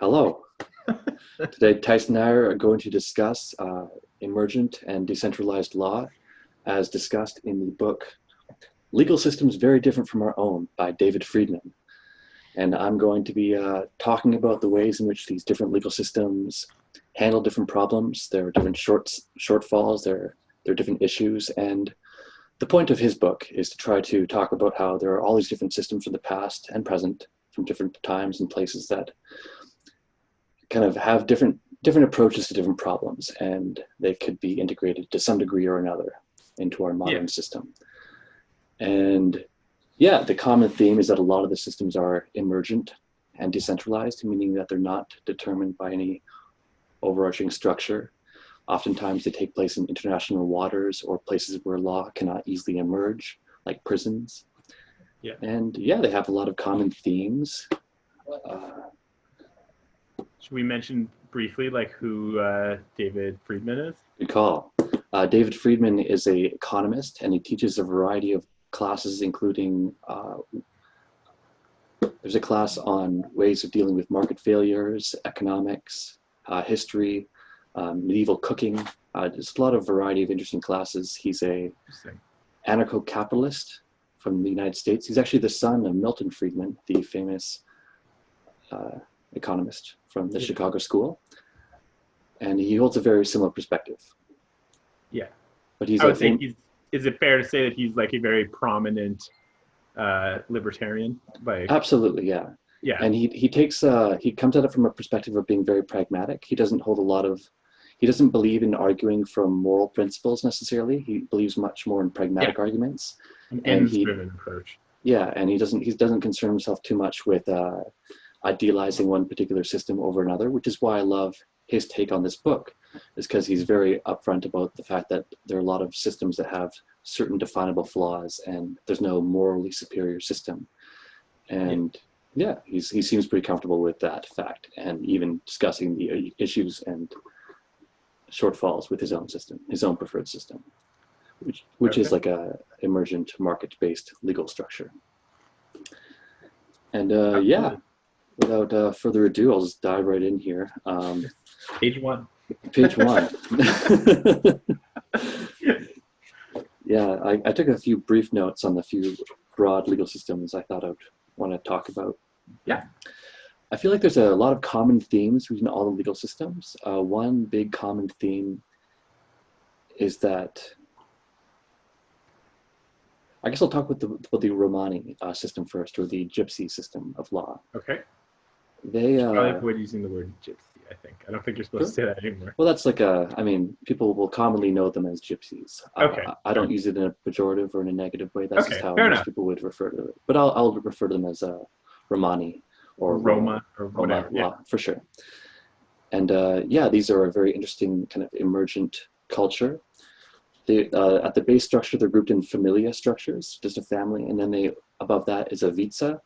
Hello. Today, Tyson and I are going to discuss emergent and decentralized law as discussed in the book Legal Systems Very Different from Our Own by David Friedman. And I'm going to be talking about the ways in which these different legal systems handle different problems. There are different shortfalls, there are different issues. And the point of his book is to try to talk about how there are all these different systems from the past and present, from different times and places that kind of have different approaches to different problems, and they could be integrated to some degree or another into our modern system. And yeah, the common theme is that a lot of the systems are emergent and decentralized, meaning that they're not determined by any overarching structure. Oftentimes they take place in international waters or places where law cannot easily emerge, like prisons. And yeah, they have a lot of common themes. Should we mention briefly like who David Friedman is? Good call. David Friedman is an economist, and he teaches a variety of classes, including there's a class on ways of dealing with market failures, economics, history, medieval cooking. Just a lot of variety of interesting classes. He's a anarcho-capitalist from the United States. He's actually the son of Milton Friedman, the famous economist from the Chicago School, and he holds a very similar perspective. Yeah, but he's. I would say he's. Is it fair to say that he's like a very prominent libertarian? Absolutely, yeah. Yeah. And he comes at it from a perspective of being very pragmatic. He doesn't believe in arguing from moral principles necessarily. He believes much more in pragmatic arguments. An ends-driven approach. Yeah, and he doesn't concern himself too much with idealizing one particular system over another, which is why I love his take on this book, is because he's very upfront about the fact that there are a lot of systems that have certain definable flaws, and there's no morally superior system. And yeah, he seems pretty comfortable with that fact, and even discussing the issues and shortfalls with his own system, his own preferred system, which is like a emergent market-based legal structure. And yeah, without further ado, I'll just dive right in here. Page one. Page one. Yeah, I took a few brief notes on the few broad legal systems I thought I'd want to talk about. Yeah. I feel like there's a lot of common themes between all the legal systems. One big common theme is that, I guess I'll talk about the Romani system first, or the Gypsy System of Law. Okay. They probably avoid using the word gypsy, I think. I don't think you're supposed to say that anymore. Well, that's like people will commonly know them as gypsies. Okay. I don't use it in a pejorative or in a negative way. That's just how most people would refer to it. But I'll refer to them as Romani or Roma or whatever. Law, for sure. And yeah, these are a very interesting kind of emergent culture. They, at the base structure, they're grouped in familia structures, just a family, and then above that is a vitsa,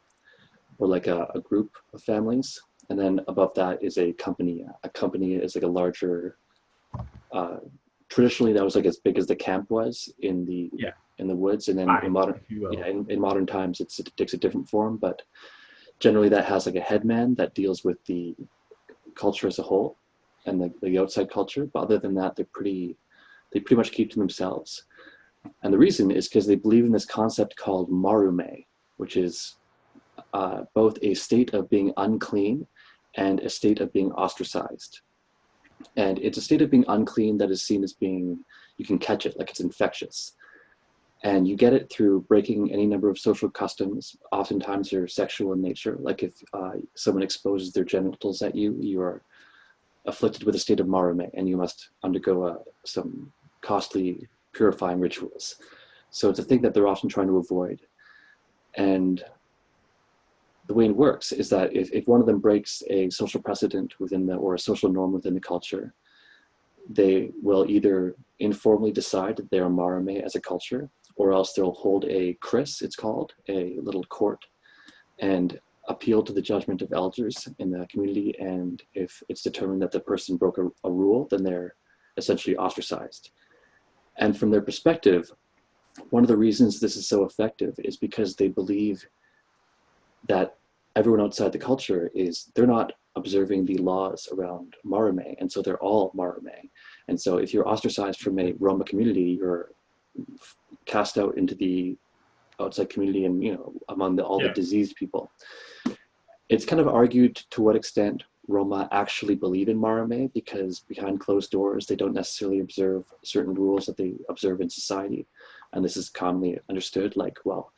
or like a group of families, and then above that is a company. A company is like a larger. Traditionally, that was like as big as the camp was in the woods, and then in modern times it takes a different form. But generally, that has like a headman that deals with the culture as a whole and the outside culture. But other than that, they pretty much keep to themselves. And the reason is because they believe in this concept called marume, which is both a state of being unclean and a state of being ostracized. And it's a state of being unclean that is seen as being, you can catch it, like it's infectious. And you get it through breaking any number of social customs. Oftentimes they're sexual in nature. Like if someone exposes their genitals at you, you are afflicted with a state of marume, and you must undergo some costly purifying rituals. So it's a thing that they're often trying to avoid. And the way it works is that if one of them breaks a social precedent or a social norm within the culture, they will either informally decide that they are marume as a culture, or else they'll hold a kris, it's called, a little court, and appeal to the judgment of elders in the community. And if it's determined that the person broke a rule, then they're essentially ostracized. And from their perspective, one of the reasons this is so effective is because they believe that everyone outside the culture they're not observing the laws around Marame, and so they're all Marame. And so if you're ostracized from a Roma community, you're cast out into the outside community and, among all the diseased people. It's kind of argued to what extent Roma actually believe in Marame, because behind closed doors, they don't necessarily observe certain rules that they observe in society. And this is commonly understood, like, well,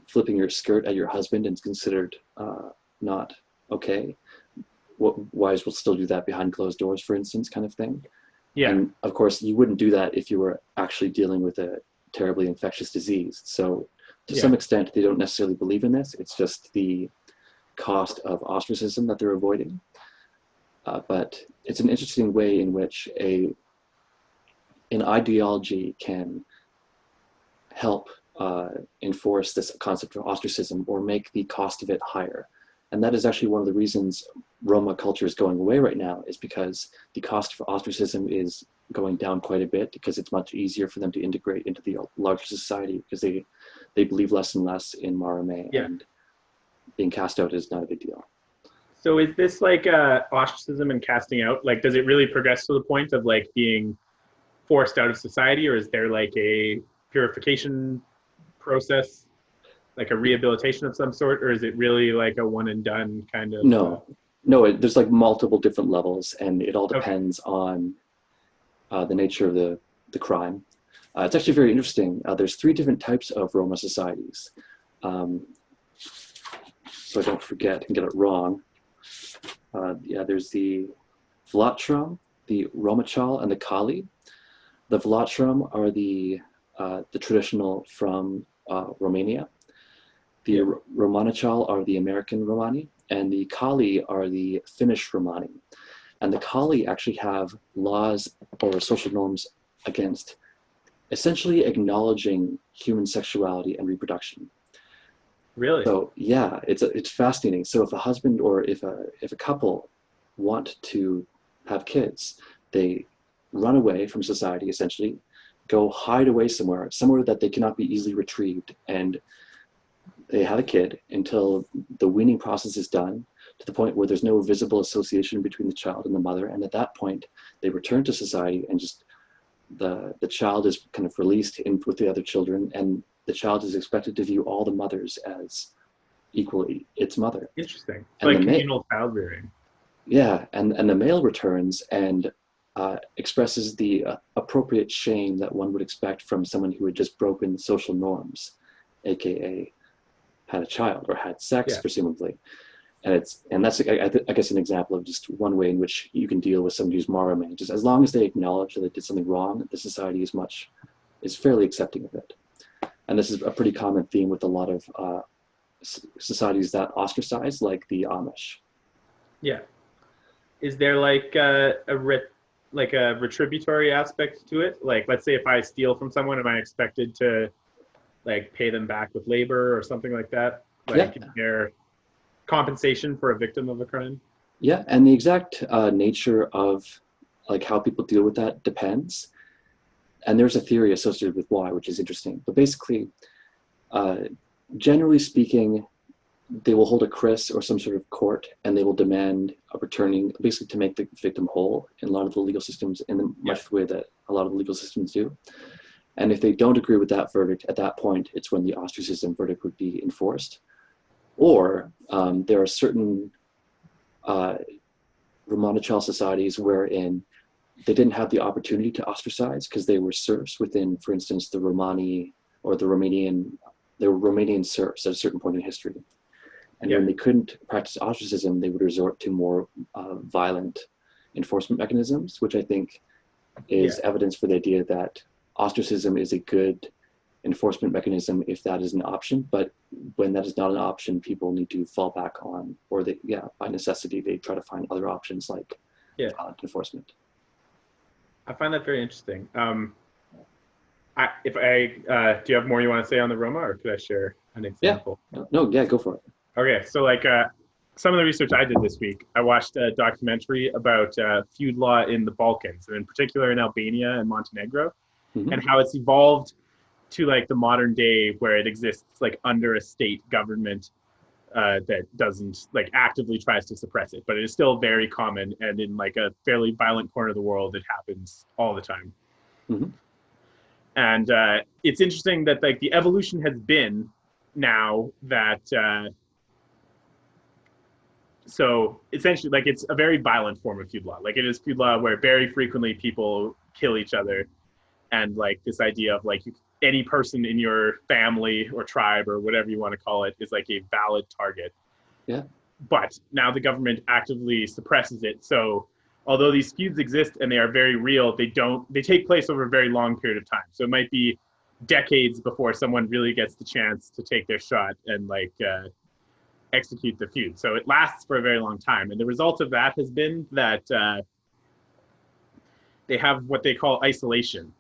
flipping your skirt at your husband is considered not okay. Wives will still do that behind closed doors, for instance, kind of thing. Yeah. And of course, you wouldn't do that if you were actually dealing with a terribly infectious disease. So to some extent, they don't necessarily believe in this. It's just the cost of ostracism that they're avoiding. But it's an interesting way in which an ideology can help enforce this concept of ostracism or make the cost of it higher. And that is actually one of the reasons Roma culture is going away right now, is because the cost for ostracism is going down quite a bit, because it's much easier for them to integrate into the larger society, because they believe less and less in Marame, and being cast out is not a big deal. So is this like ostracism and casting out, like, does it really progress to the point of like being forced out of society, or is there like a purification process, like a rehabilitation of some sort, or is it really like a one and done kind of? No, there's like multiple different levels, and it all depends on the nature of the crime. It's actually very interesting. There's 3 different types of Roma societies. So I don't forget and get it wrong. There's the Vlatram, the Romachal, and the Kali. The Vlatram are the traditional from Romania. The Romanachal are the American Romani, and the Kali are the Finnish Romani. And the Kali actually have laws or social norms against essentially acknowledging human sexuality and reproduction. Really? So yeah, it's fascinating. So if a husband or if a couple want to have kids, they run away from society, essentially, go hide away somewhere that they cannot be easily retrieved, and they have a kid until the weaning process is done, to the point where there's no visible association between the child and the mother. And at that point, they return to society, and just the child is kind of released in with the other children, and the child is expected to view all the mothers as equally its mother. Interesting. And like communal child rearing. Yeah, and the male returns and expresses the appropriate shame that one would expect from someone who had just broken social norms, aka had a child or had sex, presumably. And that's I guess an example of just one way in which you can deal with somebody who's Marame. Just as long as they acknowledge that they did something wrong, the society is fairly accepting of it. And this is a pretty common theme with a lot of societies that ostracize, like the Amish. Yeah. Is there like a retributory aspect to it? Like, let's say if I steal from someone, am I expected to like pay them back with labor or something like that? Like, is there compensation for a victim of a crime? Yeah, and the exact nature of like how people deal with that depends. And there's a theory associated with why, which is interesting. But basically, generally speaking, they will hold a kris or some sort of court, and they will demand a returning, basically to make the victim whole in a lot of the legal systems, in the much the way that a lot of the legal systems do. And if they don't agree with that verdict, at that point, it's when the ostracism verdict would be enforced. Or there are certain Romanachal societies wherein they didn't have the opportunity to ostracize because they were serfs within, for instance, the Romani or the Romanian, they were Romanian serfs at a certain point in history. And when they couldn't practice ostracism, they would resort to more violent enforcement mechanisms, which I think is evidence for the idea that ostracism is a good enforcement mechanism if that is an option. But when that is not an option, people need to fall back on, or they, by necessity, they try to find other options like violent enforcement. I find that very interesting. Do you have more you want to say on the Roma, or could I share an example? Go for it. Okay, so like some of the research I did this week, I watched a documentary about feud law in the Balkans, and in particular in Albania and Montenegro, and how it's evolved to like the modern day where it exists like under a state government that doesn't like actively tries to suppress it, but it is still very common, and in like a fairly violent corner of the world, it happens all the time. Mm-hmm. And it's interesting that like the evolution has been now that so essentially like it's a very violent form of feud law. Like it is feud law where very frequently people kill each other, and like this idea of like any person in your family or tribe or whatever you want to call it is like a valid target. Yeah. But now the government actively suppresses it. So although these feuds exist and they are very real, they take place over a very long period of time. So it might be decades before someone really gets the chance to take their shot and like execute the feud. So it lasts for a very long time. And the result of that has been that they have what they call isolation,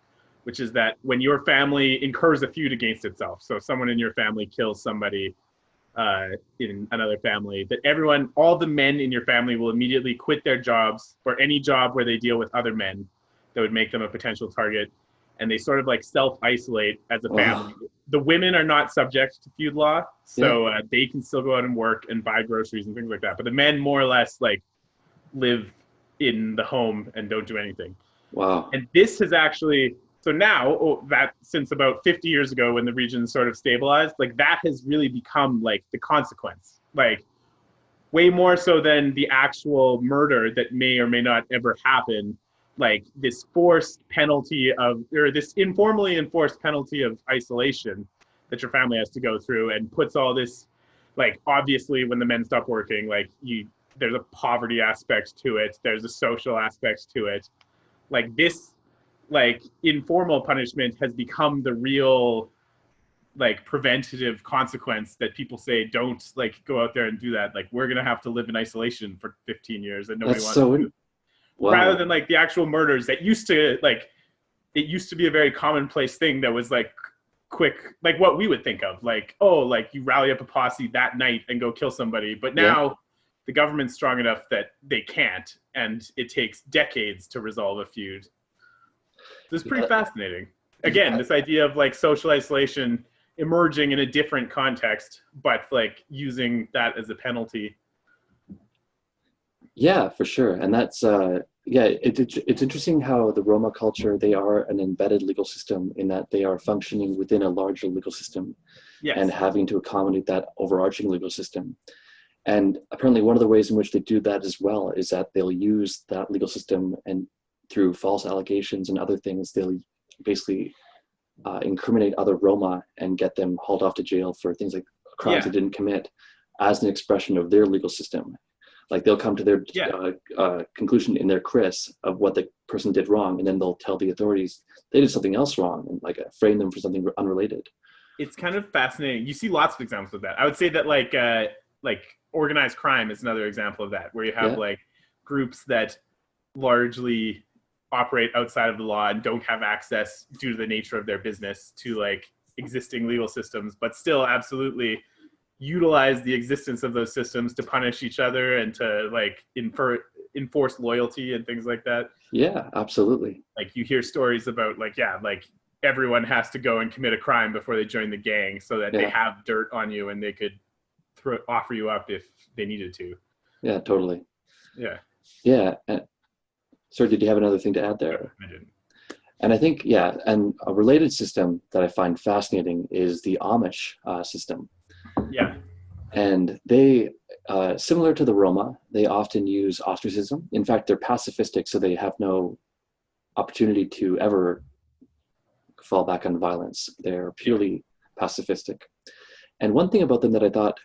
which is that when your family incurs a feud against itself, so someone in your family kills somebody in another family, that all the men in your family will immediately quit their jobs or any job where they deal with other men that would make them a potential target. And they sort of like self-isolate as a family. Oh. The women are not subject to feud law, so they can still go out and work and buy groceries and things like that. But the men more or less like live in the home and don't do anything. Wow. And this has actually, so now that since about 50 years ago when the region sort of stabilized, like that has really become like the consequence, like way more so than the actual murder that may or may not ever happen. Like this forced penalty or this informally enforced penalty of isolation that your family has to go through, and puts all this, like obviously when the men stop working, like there's a poverty aspect to it, there's a social aspect to it. Like this, like informal punishment has become the real, like preventative consequence that people say don't like go out there and do that. Like we're gonna have to live in isolation for 15 years and nobody wants to do. Wow. Rather than like the actual murders that used to like, it used to be a very commonplace thing that was like quick, like what we would think of, like, oh, like you rally up a posse that night and go kill somebody. But now the government's strong enough that they can't, and it takes decades to resolve a feud. So it's pretty fascinating. Again, this idea of like social isolation emerging in a different context, but like using that as a penalty. Yeah, for sure. And that's, it's interesting how the Roma culture, they are an embedded legal system in that they are functioning within a larger legal system and having to accommodate that overarching legal system. And apparently one of the ways in which they do that as well is that they'll use that legal system, and through false allegations and other things, they'll basically incriminate other Roma and get them hauled off to jail for things like crimes they didn't commit as an expression of their legal system. Like they'll come to their conclusion in their cris of what the person did wrong, and then they'll tell the authorities they did something else wrong and like frame them for something unrelated. It's kind of fascinating. You see lots of examples of that. I would say that like organized crime is another example of that, where you have like groups that largely operate outside of the law and don't have access due to the nature of their business to like existing legal systems, but still absolutely utilize the existence of those systems to punish each other and to like enforce loyalty and things like that. Yeah, absolutely. Like you hear stories about like everyone has to go and commit a crime before they join the gang so that they have dirt on you and they could offer you up if they needed to. Yeah, totally. Yeah. Sorry, did you have another thing to add there? No, I didn't. And I think, and a related system that I find fascinating is the Amish system. Yeah. And they, similar to the Roma, they often use ostracism. In fact, they're pacifistic, so they have no opportunity to ever fall back on violence. They're purely pacifistic. And one thing about them that I thought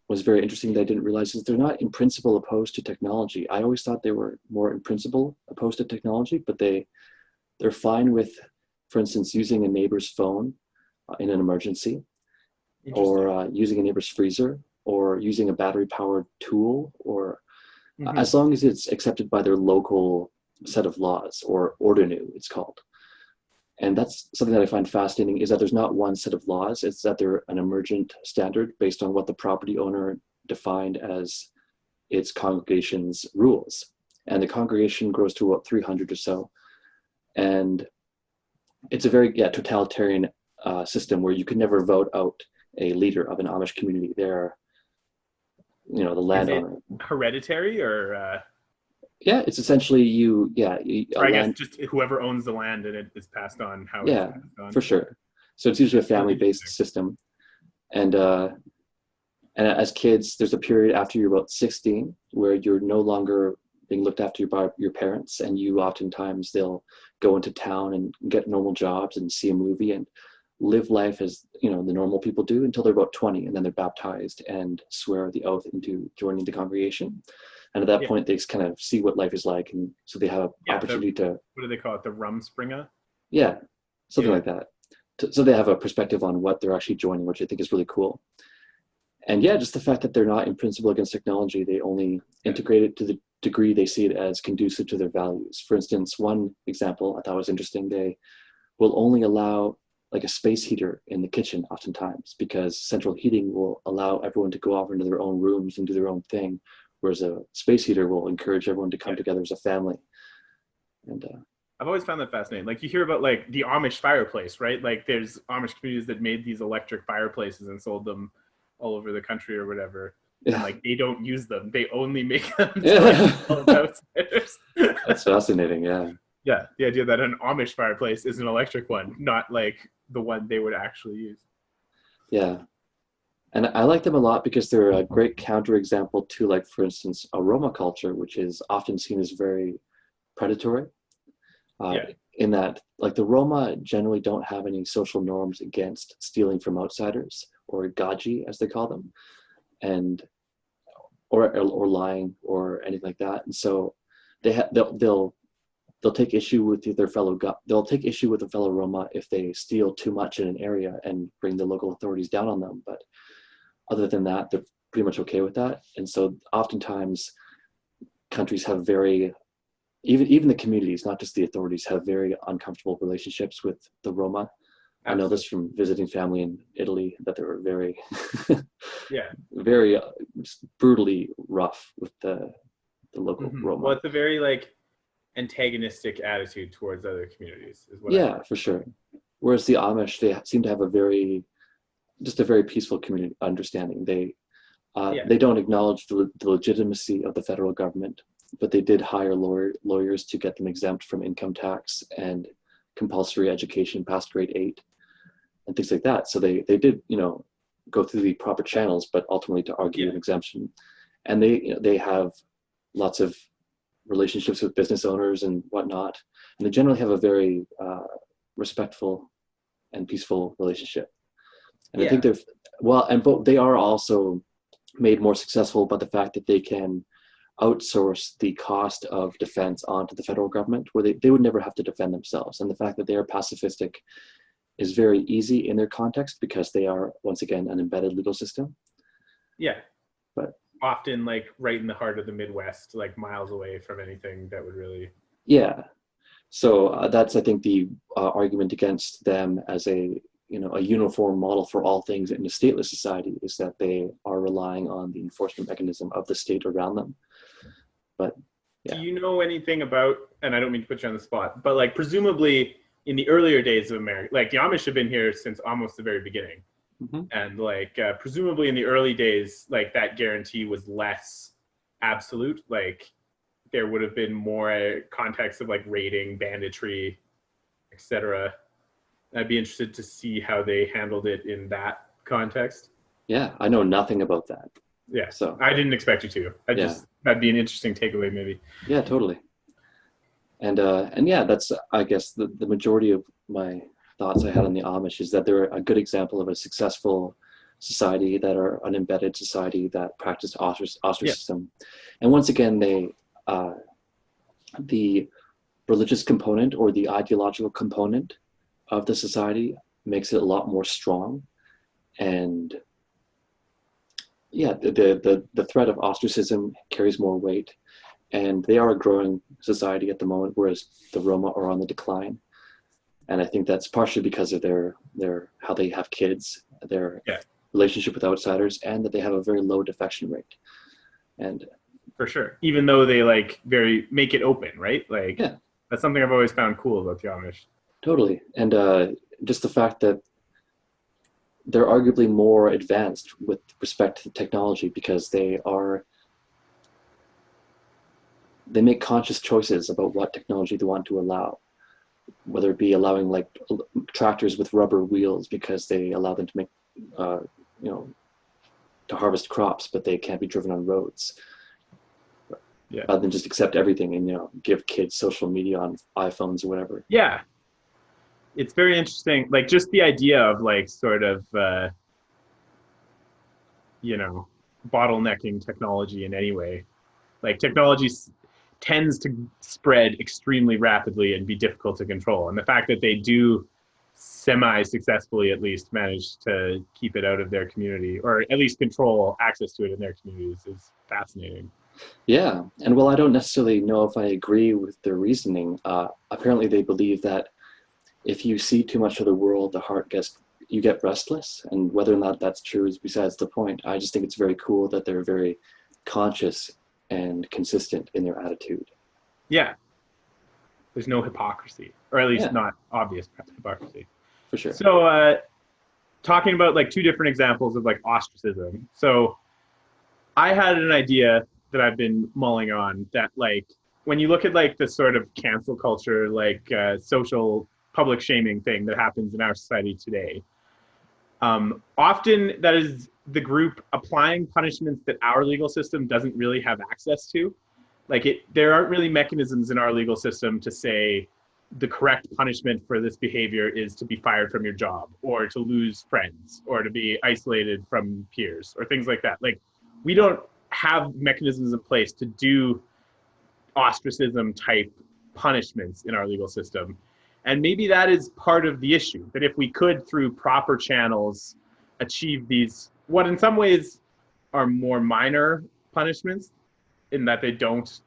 was very interesting that I didn't realize is they're not in principle opposed to technology. I always thought they were more in principle opposed to technology, but they're fine with, for instance, using a neighbor's phone in an emergency, or using a neighbor's freezer, or using a battery-powered tool, or as long as it's accepted by their local set of laws, or ordinu, it's called. And that's something that I find fascinating, is that there's not one set of laws, it's that they're an emergent standard based on what the property owner defined as its congregation's rules. And the congregation grows to about 300 or so. And it's a very totalitarian system where you can never vote out a leader of an Amish community. They're the landowner. Is it hereditary or? Yeah, it's essentially I guess just whoever owns the land and it is passed on how it's passed on. For sure. So it's usually a family-based system, and as kids, there's a period after you're about 16 where you're no longer being looked after by your parents, and you oftentimes they'll go into town and get normal jobs and see a movie and live life as the normal people do until they're about 20, and then they're baptized and swear the oath into joining the congregation. And at that point, they kind of see what life is like, and so they have an opportunity to. What do they call it? The Rumspringa? Yeah, something like that. So they have a perspective on what they're actually joining, which I think is really cool. And just the fact that they're not in principle against technology, they only integrate it to the degree they see it as conducive to their values. For instance, one example I thought was interesting, they will only allow like a space heater in the kitchen oftentimes, because central heating will allow everyone to go off into their own rooms and do their own thing, whereas a space heater will encourage everyone to come together as a family. And I've always found that fascinating. Like you hear about like the Amish fireplace, right? Like there's Amish communities that made these electric fireplaces and sold them all over the country or whatever. And like they don't use them. They only make them outsiders. That's fascinating, yeah. Yeah, the idea that an Amish fireplace is an electric one, not like the one they would actually use. Yeah. And I like them a lot because they're a great counterexample to, like, for instance, a Roma culture, which is often seen as very predatory. In that, like, the Roma generally don't have any social norms against stealing from outsiders, or gaji, as they call them, and or lying or anything like that. And so they'll take issue with their fellow they'll take issue with a fellow Roma if they steal too much in an area and bring the local authorities down on them. But other than that, they're pretty much okay with that. And so oftentimes countries have even the communities, not just the authorities, have very uncomfortable relationships with the Roma. Absolutely. I know this from visiting family in Italy, that they were very, very brutally rough with the local Roma. Well, it's a very like antagonistic attitude towards other communities, is what for sure. Whereas the Amish, they seem to have a very peaceful community understanding. They don't acknowledge the legitimacy of the federal government, but they did hire lawyers to get them exempt from income tax and compulsory education past grade 8 and things like that. So they did, go through the proper channels, but ultimately to argue an exemption. And they have lots of relationships with business owners and whatnot. And they generally have a very respectful and peaceful relationship. And I think but they are also made more successful by the fact that they can outsource the cost of defense onto the federal government, where they would never have to defend themselves. And the fact that they are pacifistic is very easy in their context because they are, once again, an embedded legal system. Yeah. But often like right in the heart of the Midwest, like miles away from anything that would really. Yeah. So that's, I think, the argument against them as a uniform model for all things in a stateless society, is that they are relying on the enforcement mechanism of the state around them. But do you know anything about, and I don't mean to put you on the spot, but like presumably in the earlier days of America, like the Amish have been here since almost the very beginning. And like presumably in the early days, like that guarantee was less absolute. Like there would have been more context of like raiding, banditry, etc. I'd be interested to see how they handled it in that context. Yeah, I know nothing about that. Yeah, so I didn't expect you to. That'd be an interesting takeaway, maybe. Yeah, totally. And that's, I guess, the majority of my thoughts I had on the Amish is that they're a good example of a successful society, that are an embedded society that practiced ostracism. And once again, the religious component or the ideological component of the society makes it a lot more strong. And the threat of ostracism carries more weight. And they are a growing society at the moment, whereas the Roma are on the decline. And I think that's partially because of their how they have kids, their relationship with outsiders, and that they have a very low defection rate. And for sure, even though they like make it open, right? Like that's something I've always found cool about the Amish. Totally. And just the fact that they're arguably more advanced with respect to technology because they make conscious choices about what technology they want to allow, whether it be allowing like tractors with rubber wheels because they allow them to make, to harvest crops, but they can't be driven on roads. Yeah. Rather than just accept everything and, give kids social media on iPhones or whatever. Yeah. It's very interesting. Like just the idea of like sort of, bottlenecking technology in any way. Like technology tends to spread extremely rapidly and be difficult to control. And the fact that they do semi-successfully at least manage to keep it out of their community, or at least control access to it in their communities, is fascinating. Yeah, and well, I don't necessarily know if I agree with their reasoning. Apparently they believe that if you see too much of the world, you get restless, and whether or not that's true is besides the point. I just think it's very cool that they're very conscious and consistent in their attitude. Yeah. There's no hypocrisy, or at least not obvious hypocrisy. For sure. So talking about like two different examples of like ostracism. So I had an idea that I've been mulling on that like, when you look at like the sort of cancel culture, like social public shaming thing that happens in our society today, often that is the group applying punishments that our legal system doesn't really have access to. Like there aren't really mechanisms in our legal system to say the correct punishment for this behavior is to be fired from your job, or to lose friends, or to be isolated from peers, or things like that. Like we don't have mechanisms in place to do ostracism type punishments in our legal system. And maybe that is part of the issue, that if we could, through proper channels, achieve these, what in some ways are more minor punishments, in that they don't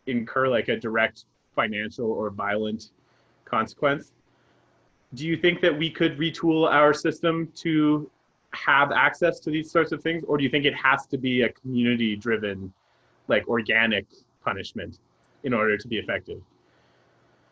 incur like a direct financial or violent consequence. Do you think that we could retool our system to have access to these sorts of things? Or do you think it has to be a community-driven, like organic punishment in order to be effective?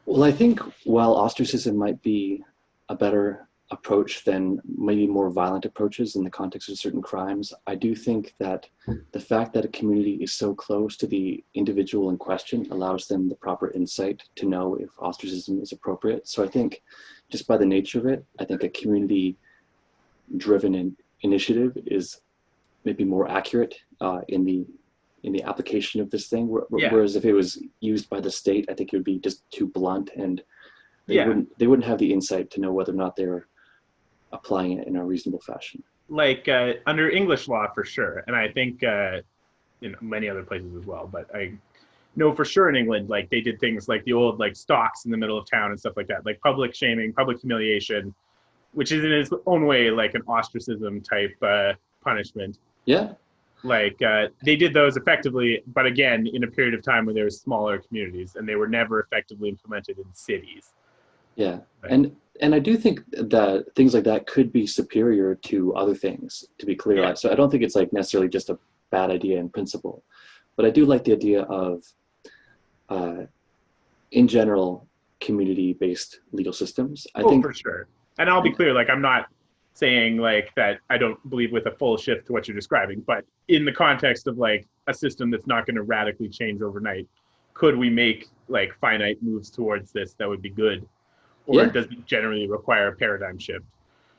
Well, I think while ostracism might be a better approach than maybe more violent approaches in the context of certain crimes, I do think that the fact that a community is so close to the individual in question allows them the proper insight to know if ostracism is appropriate. So I think just by the nature of it, I think a community-driven initiative is maybe more accurate in the application of this thing, whereas if it was used by the state, I think it would be just too blunt, and they wouldn't have the insight to know whether or not they're applying it in a reasonable fashion. Like under English law, for sure, and I think in many other places as well. But I know for sure in England, like they did things like the old like stocks in the middle of town and stuff like that, like public shaming, public humiliation, which is in its own way like an ostracism type punishment. Yeah. Like they did those effectively, but again, in a period of time where there were smaller communities, and they were never effectively implemented in cities. Yeah, right. And I do think that things like that could be superior to other things, to be clear. Yeah. So I don't think it's like necessarily just a bad idea in principle, but I do like the idea of, in general, community-based legal systems. I think for sure. And I'll be clear, like I'm not saying like that I don't believe with a full shift to what you're describing, but in the context of like a system that's not going to radically change overnight, could we make like finite moves towards this that would be good? Or does it generally require a paradigm shift?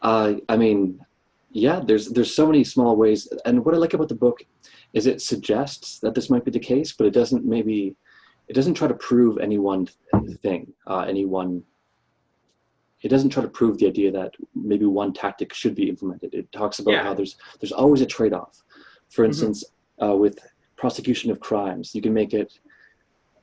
I mean, yeah, there's so many small ways. And what I like about the book is it suggests that this might be the case, but it doesn't try to prove any one thing, it doesn't try to prove the idea that maybe one tactic should be implemented. It talks about how there's always a trade-off. For instance, with prosecution of crimes, you can make it,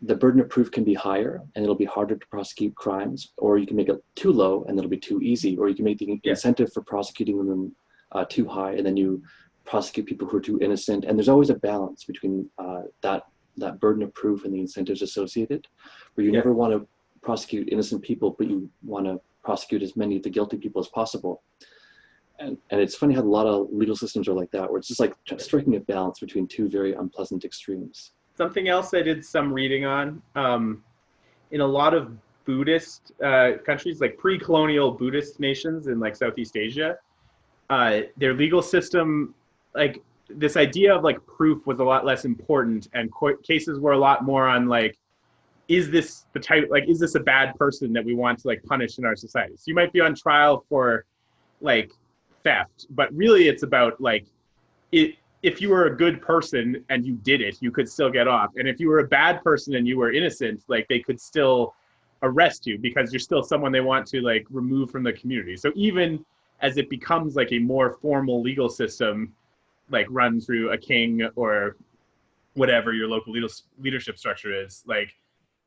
the burden of proof can be higher and it'll be harder to prosecute crimes, or you can make it too low and it'll be too easy, or you can make the incentive for prosecuting them too high and then you prosecute people who are too innocent. And there's always a balance between that burden of proof and the incentives associated, where you never want to prosecute innocent people, but you want to prosecute as many of the guilty people as possible. And it's funny how a lot of legal systems are like that, where it's just like striking a balance between two very unpleasant extremes. Something else I did some reading on, in a lot of Buddhist countries, like pre-colonial Buddhist nations in like Southeast Asia, their legal system, like this idea of like proof was a lot less important, and court cases were a lot more on like, is this the type, like, is this a bad person that we want to like punish in our society? So you might be on trial for like theft, but really it's about like, if you were a good person and you did it, you could still get off. And if you were a bad person and you were innocent, like they could still arrest you because you're still someone they want to like remove from the community. So even as it becomes like a more formal legal system, like run through a king or whatever your local leadership structure is, like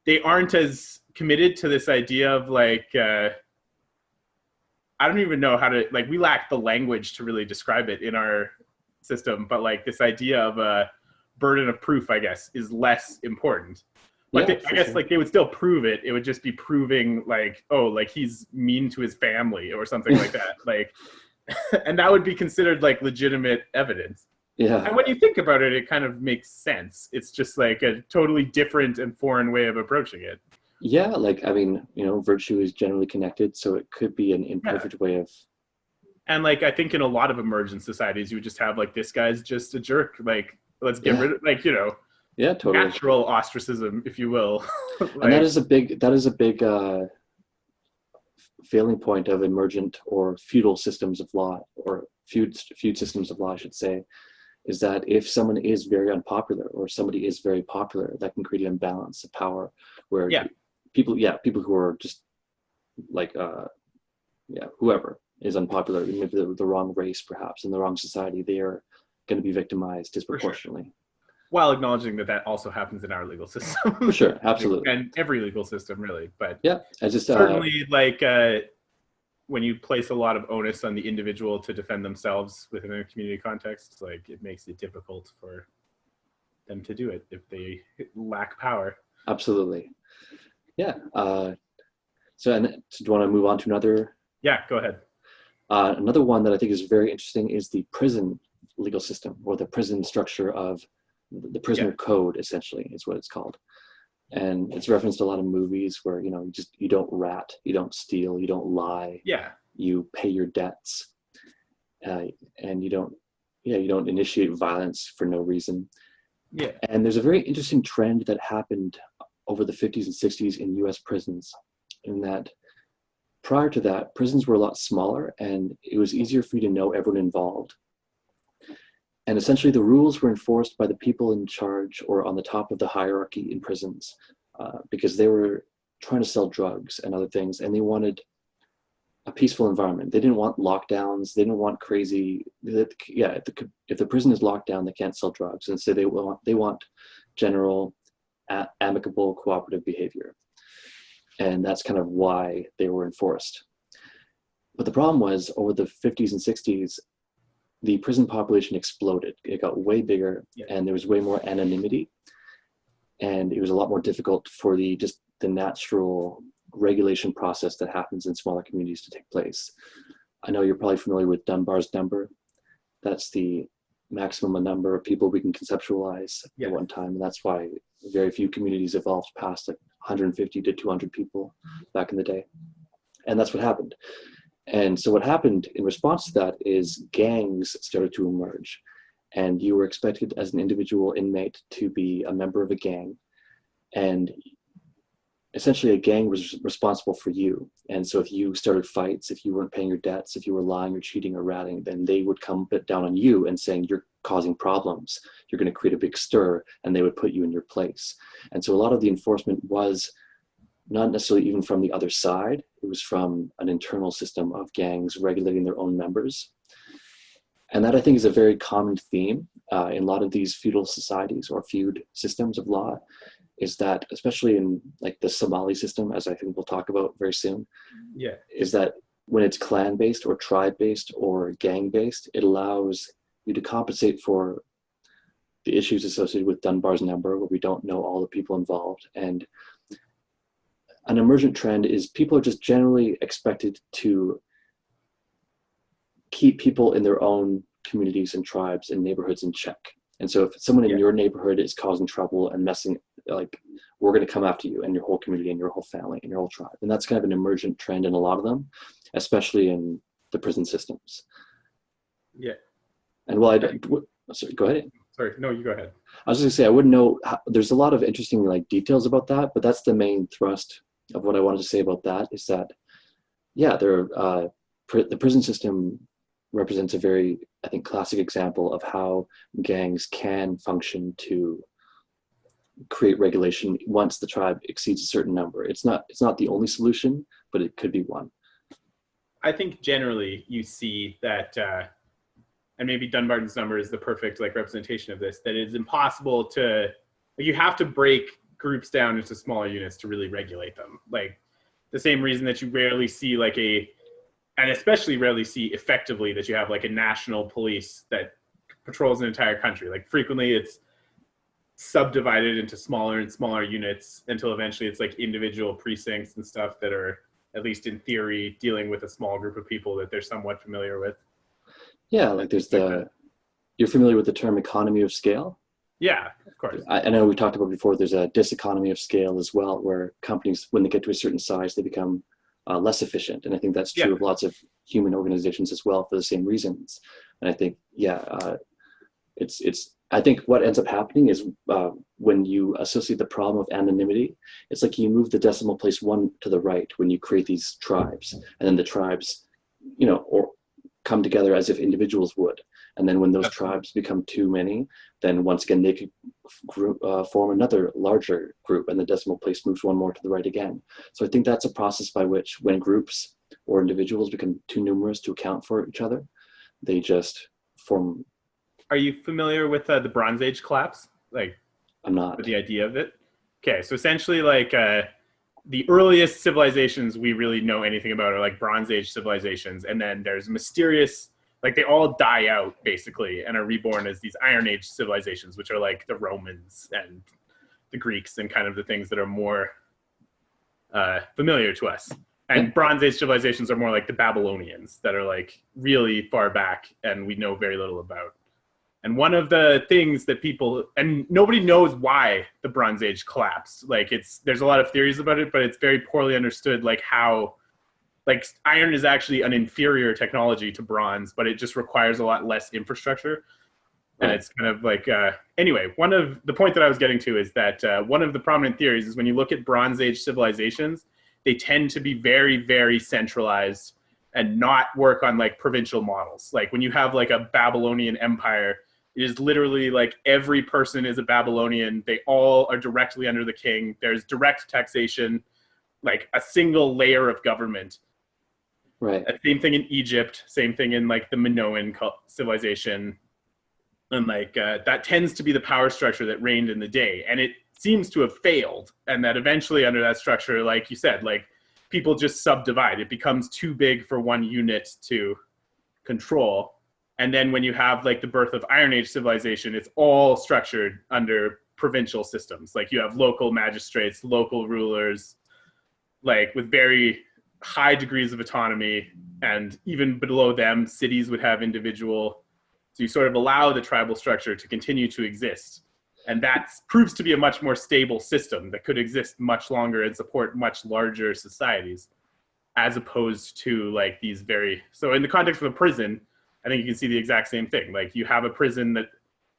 they aren't as committed to this idea of like, I don't even know how to, like, we lack the language to really describe it in our system, but like this idea of a burden of proof, I guess, is less important. But yeah, I guess sure. Like they would still prove it. It would just be proving like, oh, like he's mean to his family or something like that. Like, and that would be considered like legitimate evidence. Yeah. And when you think about it, it kind of makes sense. It's just like a totally different and foreign way of approaching it. Yeah, like, I mean, you know, virtue is generally connected, so it could be an imperfect way of... And like, I think in a lot of emergent societies, you would just have like, this guy's just a jerk. Like, let's get rid of, like, you know, totally. Natural ostracism, if you will. Like, and that is a big failing point of emergent or feudal systems of law, or feud systems of law, I should say, is that if someone is very unpopular or somebody is very popular, that can create an imbalance of power where people who are just like, whoever is unpopular, maybe the wrong race perhaps in the wrong society, they are going to be victimized disproportionately. Sure. While acknowledging that also happens in our legal system. For sure, absolutely. And every legal system really, but yeah, I just certainly like when you place a lot of onus on the individual to defend themselves within a community context, like it makes it difficult for them to do it if they lack power. Absolutely. Yeah. So do you want to move on to another? Yeah, go ahead. Another one that I think is very interesting is the prison legal system, or the prison structure of the prisoner code, essentially, is what it's called. And it's referenced a lot of movies where, you know, you don't rat, you don't steal, you don't lie. Yeah. You pay your debts, and you don't initiate violence for no reason. Yeah. And there's a very interesting trend that happened over the 50s and 60s in US prisons, in that prior to that, prisons were a lot smaller and it was easier for you to know everyone involved. And essentially the rules were enforced by the people in charge or on the top of the hierarchy in prisons, because they were trying to sell drugs and other things, and they wanted a peaceful environment. They didn't want lockdowns. They didn't want crazy, if the prison is locked down, they can't sell drugs. And so they want general, amicable, cooperative behavior. And that's kind of why they were enforced. But the problem was, over the 50s and 60s, the prison population exploded. It got way bigger, and there was way more anonymity, and it was a lot more difficult for the natural regulation process that happens in smaller communities to take place. I know you're probably familiar with Dunbar's number. That's the maximum number of people we can conceptualize at one time, and that's why very few communities evolved past like 150 to 200 people back in the day. And that's what happened. And so what happened in response to that is gangs started to emerge, and you were expected as an individual inmate to be a member of a gang, and essentially a gang was responsible for you. And so if you started fights, if you weren't paying your debts, if you were lying or cheating or ratting, then they would come down on you and saying, you're causing problems, you're going to create a big stir, and they would put you in your place. And so a lot of the enforcement was not necessarily even from the other side. It was from an internal system of gangs regulating their own members. And that, I think, is a very common theme in a lot of these feudal societies or feud systems of law, is that, especially in like the Somali system, as I think we'll talk about very soon, is that when it's clan-based or tribe-based or gang-based, it allows you to compensate for the issues associated with Dunbar's number, where we don't know all the people involved. And an emergent trend is people are just generally expected to keep people in their own communities and tribes and neighborhoods in check. And so if someone in your neighborhood is causing trouble and messing, like, we're going to come after you and your whole community and your whole family and your whole tribe. And that's kind of an emergent trend in a lot of them, especially in the prison systems. Yeah. And well, sorry, go ahead. Sorry, no, you go ahead. I was going to say, I wouldn't know, there's a lot of interesting like details about that, but that's the main thrust of what I wanted to say about that is that, yeah, the prison system represents a very, I think, classic example of how gangs can function to create regulation once the tribe exceeds a certain number. It's not the only solution, but it could be one. I think generally you see that, and maybe Dunbarton's number is the perfect like representation of this, that it's impossible to, you have to break groups down into smaller units to really regulate them. Like the same reason that you rarely see like and especially rarely see effectively that you have like a national police that patrols an entire country. Like frequently it's subdivided into smaller and smaller units until eventually it's like individual precincts and stuff that are, at least in theory, dealing with a small group of people that they're somewhat familiar with. Yeah, like there's you're familiar with the term economy of scale? Yeah, of course. I know we talked about before, there's a diseconomy of scale as well, where companies, when they get to a certain size, they become less efficient. And I think that's true of lots of human organizations as well for the same reasons. And I think, I think what ends up happening is when you associate the problem of anonymity, it's like you move the decimal place one to the right when you create these tribes, and then the tribes, or come together as if individuals would. And then when those tribes become too many, then once again, they could form another larger group, and the decimal place moves one more to the right again. So I think that's a process by which when groups or individuals become too numerous to account for each other, they just form. Are you familiar with the Bronze Age collapse? Like, I'm not. The idea of it? Okay, so essentially like the earliest civilizations we really know anything about are like Bronze Age civilizations. And then there's mysterious, like they all die out basically and are reborn as these Iron Age civilizations, which are like the Romans and the Greeks and kind of the things that are more familiar to us. And Bronze Age civilizations are more like the Babylonians that are like really far back and we know very little about. And one of the things that people, and nobody knows why the Bronze Age collapsed. Like there's a lot of theories about it, but it's very poorly understood, like how, like iron is actually an inferior technology to bronze, but it just requires a lot less infrastructure. And it's kind of like, anyway, one of the point that I was getting to is that one of the prominent theories is when you look at Bronze Age civilizations, they tend to be very, very centralized and not work on like provincial models. Like when you have like a Babylonian empire, it is literally like every person is a Babylonian. They all are directly under the king. There's direct taxation, like a single layer of government. Right. Same thing in Egypt. Same thing in like the Minoan civilization. And like that tends to be the power structure that reigned in the day. And it seems to have failed. And that eventually under that structure, like you said, like people just subdivide. It becomes too big for one unit to control. And then when you have like the birth of Iron Age civilization, it's all structured under provincial systems. Like you have local magistrates, local rulers, like with very high degrees of autonomy. And even below them, cities would have individual. So you sort of allow the tribal structure to continue to exist. And that proves to be a much more stable system that could exist much longer and support much larger societies, as opposed to like these very, so in the context of a prison, I think you can see the exact same thing. Like you have a prison that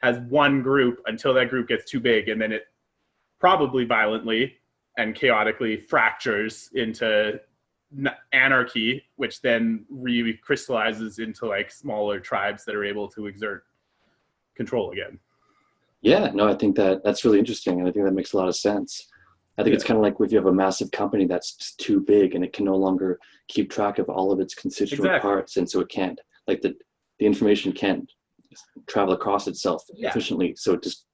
has one group until that group gets too big, and then it probably violently and chaotically fractures into anarchy, which then recrystallizes into like smaller tribes that are able to exert control again. Yeah, no, I think that's really interesting, and I think that makes a lot of sense. I think it's kind of like if you have a massive company that's too big and it can no longer keep track of all of its constituent parts, and so it can't, like the information can't travel across itself efficiently, so it just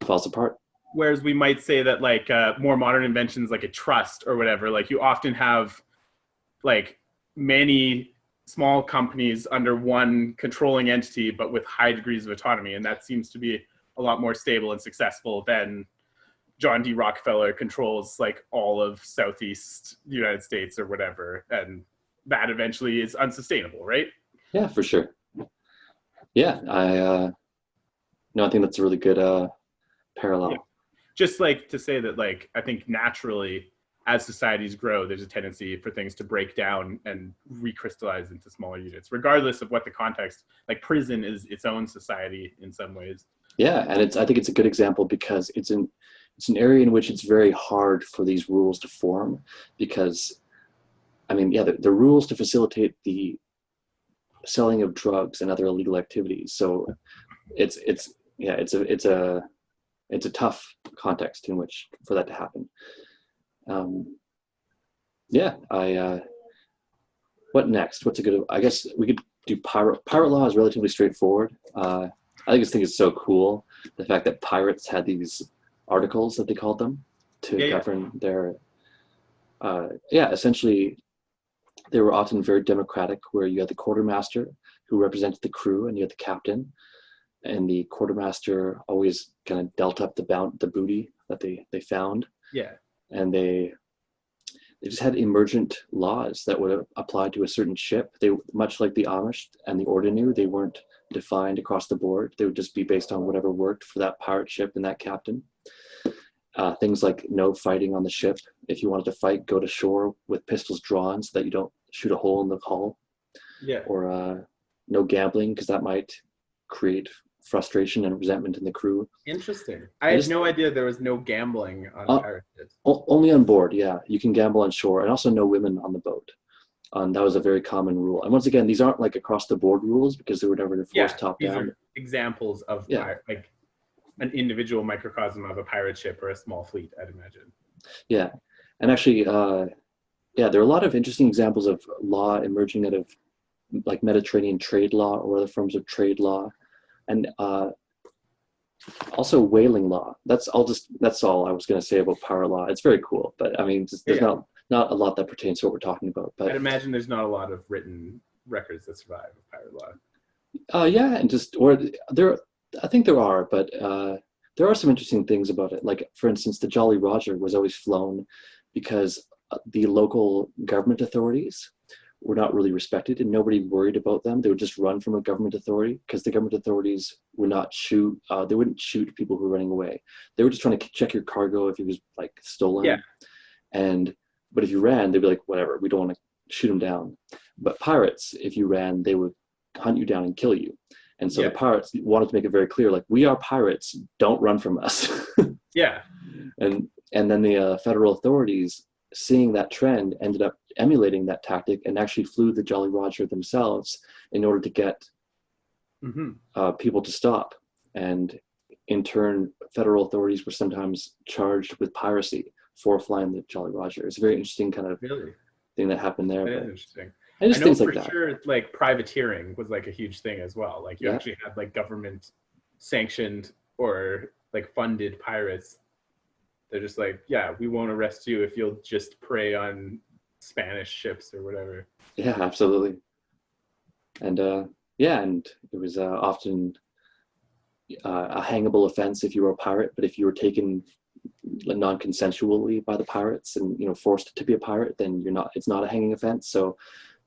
falls apart. Whereas we might say that like more modern inventions like a trust or whatever, like you often have like many small companies under one controlling entity, but with high degrees of autonomy. And that seems to be a lot more stable and successful than John D. Rockefeller controls like all of Southeast United States or whatever. And that eventually is unsustainable, right? Yeah, for sure. Yeah, I think that's a really good parallel. Yeah. Just like to say that, like, I think naturally as societies grow, there's a tendency for things to break down and recrystallize into smaller units, regardless of what the context. Like prison is its own society in some ways. Yeah, and I think it's a good example because it's an area in which it's very hard for these rules to form, because, I mean, yeah, the rules to facilitate the selling of drugs and other illegal activities. So it's a tough context in which for that to happen. What next? What's a good? I guess we could do pirate. Pirate law is relatively straightforward. I just think it's so cool, the fact that pirates had these articles that they called them to govern their. Essentially, they were often very democratic, where you had the quartermaster who represented the crew, and you had the captain, and the quartermaster always kind of dealt up the booty that they found. Yeah. And they just had emergent laws that would apply to a certain ship. They, much like the Amish and the Ordinu, they weren't defined across the board. They would just be based on whatever worked for that pirate ship and that captain. Things like no fighting on the ship. If you wanted to fight, go to shore with pistols drawn so that you don't shoot a hole in the hull. Yeah. Or no gambling, because that might create frustration and resentment in the crew. Interesting. I had no idea there was no gambling on pirate ships. Only on board, yeah. You can gamble on shore, and also no women on the boat. That was a very common rule. And once again, these aren't like across the board rules, because they were never enforced top down. These are examples of like an individual microcosm of a pirate ship or a small fleet, I'd imagine. Yeah, and actually, there are a lot of interesting examples of law emerging out of like Mediterranean trade law or other forms of trade law, and also whaling law. That's all I was going to say about pirate law. It's very cool, but I mean, there's not a lot that pertains to what we're talking about. But I'd imagine there's not a lot of written records that survive of pirate law. I think there are, but there are some interesting things about it. Like, for instance, the Jolly Roger was always flown because the local government authorities were not really respected, and nobody worried about them. They would just run from a government authority, because the government authorities would not shoot. They wouldn't shoot people who were running away. They were just trying to check your cargo if it was like stolen. Yeah. But if you ran, they'd be like, whatever, we don't want to shoot them down. But pirates, if you ran, they would hunt you down and kill you. And so the pirates wanted to make it very clear, like, we are pirates, don't run from us. Yeah. And then the federal authorities, seeing that trend, ended up emulating that tactic and actually flew the Jolly Roger themselves in order to get people to stop. And in turn, federal authorities were sometimes charged with piracy for flying the Jolly Roger. It's a very interesting kind of thing that happened there. That is interesting. And just I know things like for that. sure, like privateering was like a huge thing as well. Like you actually had like government sanctioned or like funded pirates. They're just like, yeah, we won't arrest you if you'll just prey on Spanish ships or whatever. Yeah, absolutely. And and it was often a hangable offense if you were a pirate, but if you were taken non-consensually by the pirates and forced to be a pirate, then it's not a hanging offense. So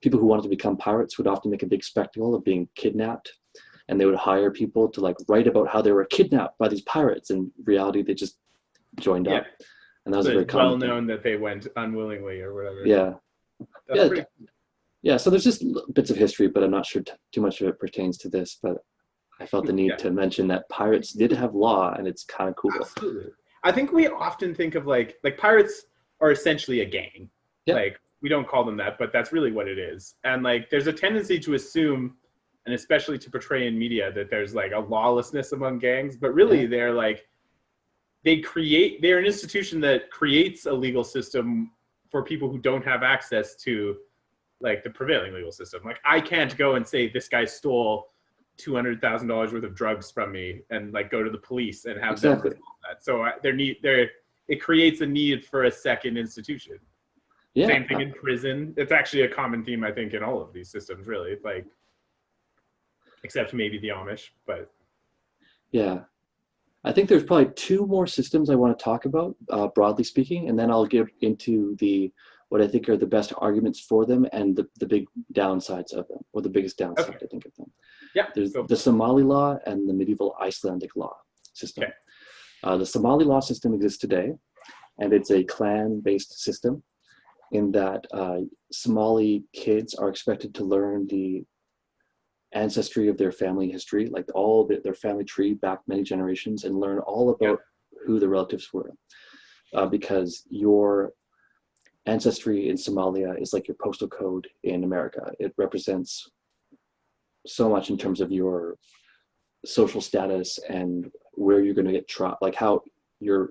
people who wanted to become pirates would often make a big spectacle of being kidnapped, and they would hire people to like write about how they were kidnapped by these pirates. In reality, they just joined up, and that was very well known that they went unwillingly or whatever. So there's just bits of history, but I'm not sure too much of it pertains to this. But I felt the need to mention that pirates did have law, and it's kind of cool. Absolutely. I think we often think of like pirates are essentially a gang. Like, we don't call them that, but that's really what it is. And like, there's a tendency to assume, and especially to portray in media, that there's like a lawlessness among gangs, but really they're like, they're an institution that creates a legal system for people who don't have access to like the prevailing legal system. Like, I can't go and say this guy stole $200,000 worth of drugs from me and like go to the police and have them resolve that. So it creates a need for a second institution. Same thing in prison. It's actually a common theme, I think, in all of these systems, really. Like, except maybe the Amish, but I think there's probably two more systems I want to talk about, broadly speaking, and then I'll get into what I think are the best arguments for them and the big downsides of them, or the biggest downside, I think, of them. There's the Somali law and the medieval Icelandic law system. The Somali law system exists today, and it's a clan-based system in that Somali kids are expected to learn the ancestry of their family history, like all their family tree back many generations, and learn all about who the relatives were, because your ancestry in Somalia is like your postal code in America. It represents so much in terms of your social status and where you're going to get trapped, like how your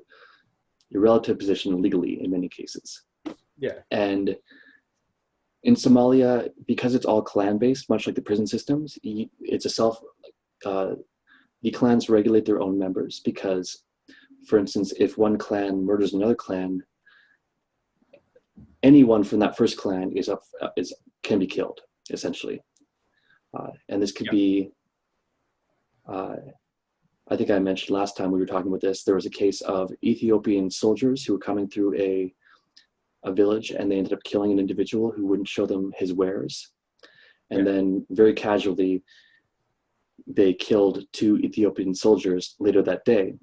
relative position legally in many cases. Yeah. And in Somalia, because it's all clan-based, much like the prison systems, it's the clans regulate their own members, because, for instance, if one clan murders another clan, anyone from that first clan can be killed, essentially. And this could be, I think I mentioned last time we were talking about this, there was a case of Ethiopian soldiers who were coming through a village, and they ended up killing an individual who wouldn't show them his wares. And then very casually, they killed 2 Ethiopian soldiers later that day.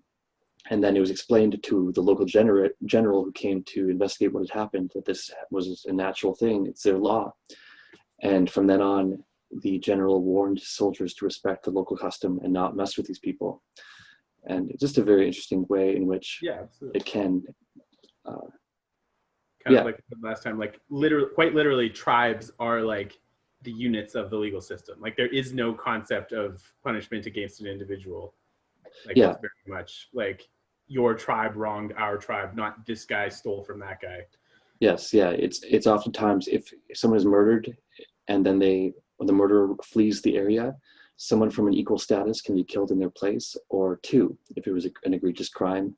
And then it was explained to the local general who came to investigate what had happened, that this was a natural thing, it's their law. And from then on, the general warned soldiers to respect the local custom and not mess with these people. And just a very interesting way in which it can... kind of like last time, like quite literally, tribes are like the units of the legal system. Like there is no concept of punishment against an individual. Like it's very much like your tribe wronged our tribe, not this guy stole from that guy. Yes, yeah. It's oftentimes if someone is murdered and then the murderer flees the area, someone from an equal status can be killed in their place, or 2 if it was an egregious crime.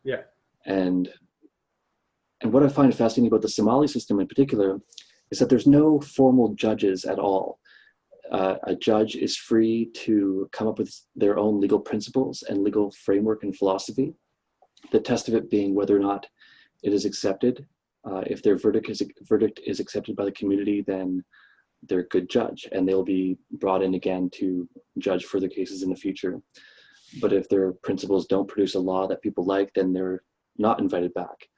Yeah. And what I find fascinating about the Somali system in particular is that there's no formal judges at all. A judge is free to come up with their own legal principles and legal framework and philosophy. The test of it being whether or not it is accepted. If their verdict is accepted by the community, then they're a good judge, and they'll be brought in again to judge further cases in the future. But if their principles don't produce a law that people like, then they're not invited back.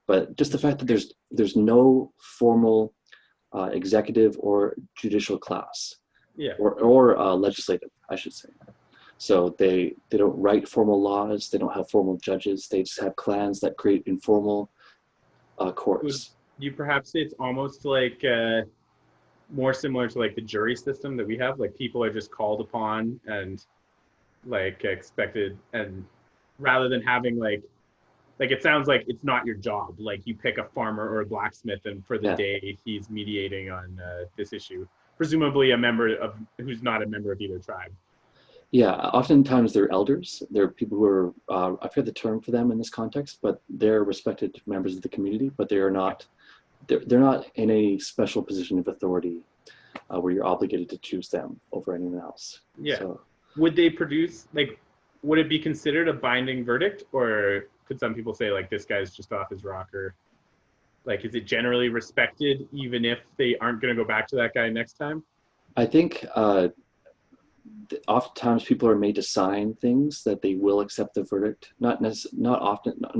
But just the fact that there's no formal executive or judicial class, or legislative, I should say. So they don't write formal laws, they don't have formal judges, they just have clans that create informal courts. Would you perhaps say it's almost like more similar to like the jury system that we have? Like people are just called upon and like expected, and rather than having like it sounds like it's not your job. Like you pick a farmer or a blacksmith, and for the day he's mediating on this issue. Presumably a member of who's not a member of either tribe. Yeah, oftentimes they're elders. They're people who are, I forget the term for them in this context, but they're respected members of the community, but they are not, they're not in a special position of authority where you're obligated to choose them over anyone else. Yeah. So, would they produce, like, would it be considered a binding verdict, or could some people say like this guy's just off his rocker? Like, is it generally respected even if they aren't going to go back to that guy next time? I think oftentimes people are made to sign things that they will accept the verdict. Not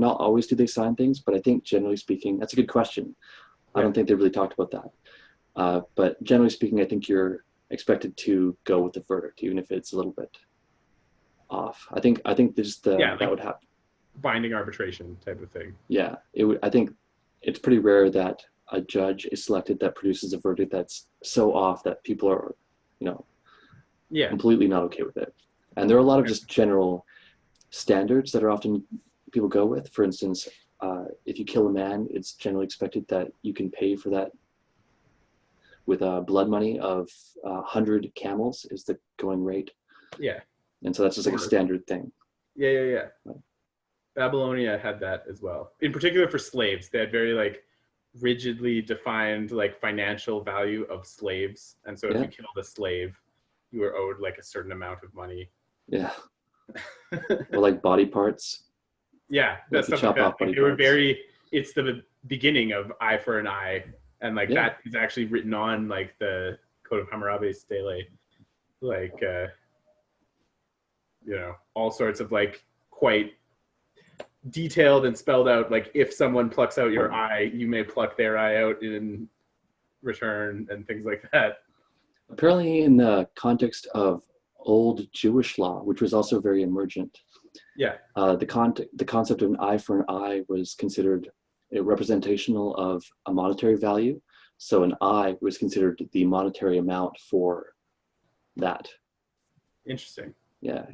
always do they sign things, but I think generally speaking, that's a good question. I don't think they really talked about that. But generally speaking, I think you're expected to go with the verdict, even if it's a little bit off. I think there's that would happen. Binding arbitration type of thing. Yeah, I think it's pretty rare that a judge is selected that produces a verdict that's so off that people are, completely not okay with it. And there are a lot of just general standards that are often people go with. For instance, if you kill a man, it's generally expected that you can pay for that with blood money of 100 camels is the going rate. Yeah. And so that's just like a standard thing. Yeah. Babylonia had that as well. In particular for slaves, they had very like rigidly defined like financial value of slaves. And so if you killed a slave, you were owed like a certain amount of money. Yeah. Or like body parts. Yeah, that's stuff like that. Like they were it's the beginning of eye for an eye. And like that is actually written on like the Code of Hammurabi Stele. Like, all sorts of like quite detailed and spelled out. Like if someone plucks out your eye, you may pluck their eye out in return and things like that. Apparently in the context of old Jewish law, which was also very emergent, the concept of an eye for an eye was considered a representational of a monetary value. So an eye was considered the monetary amount for that. Interesting. Yeah.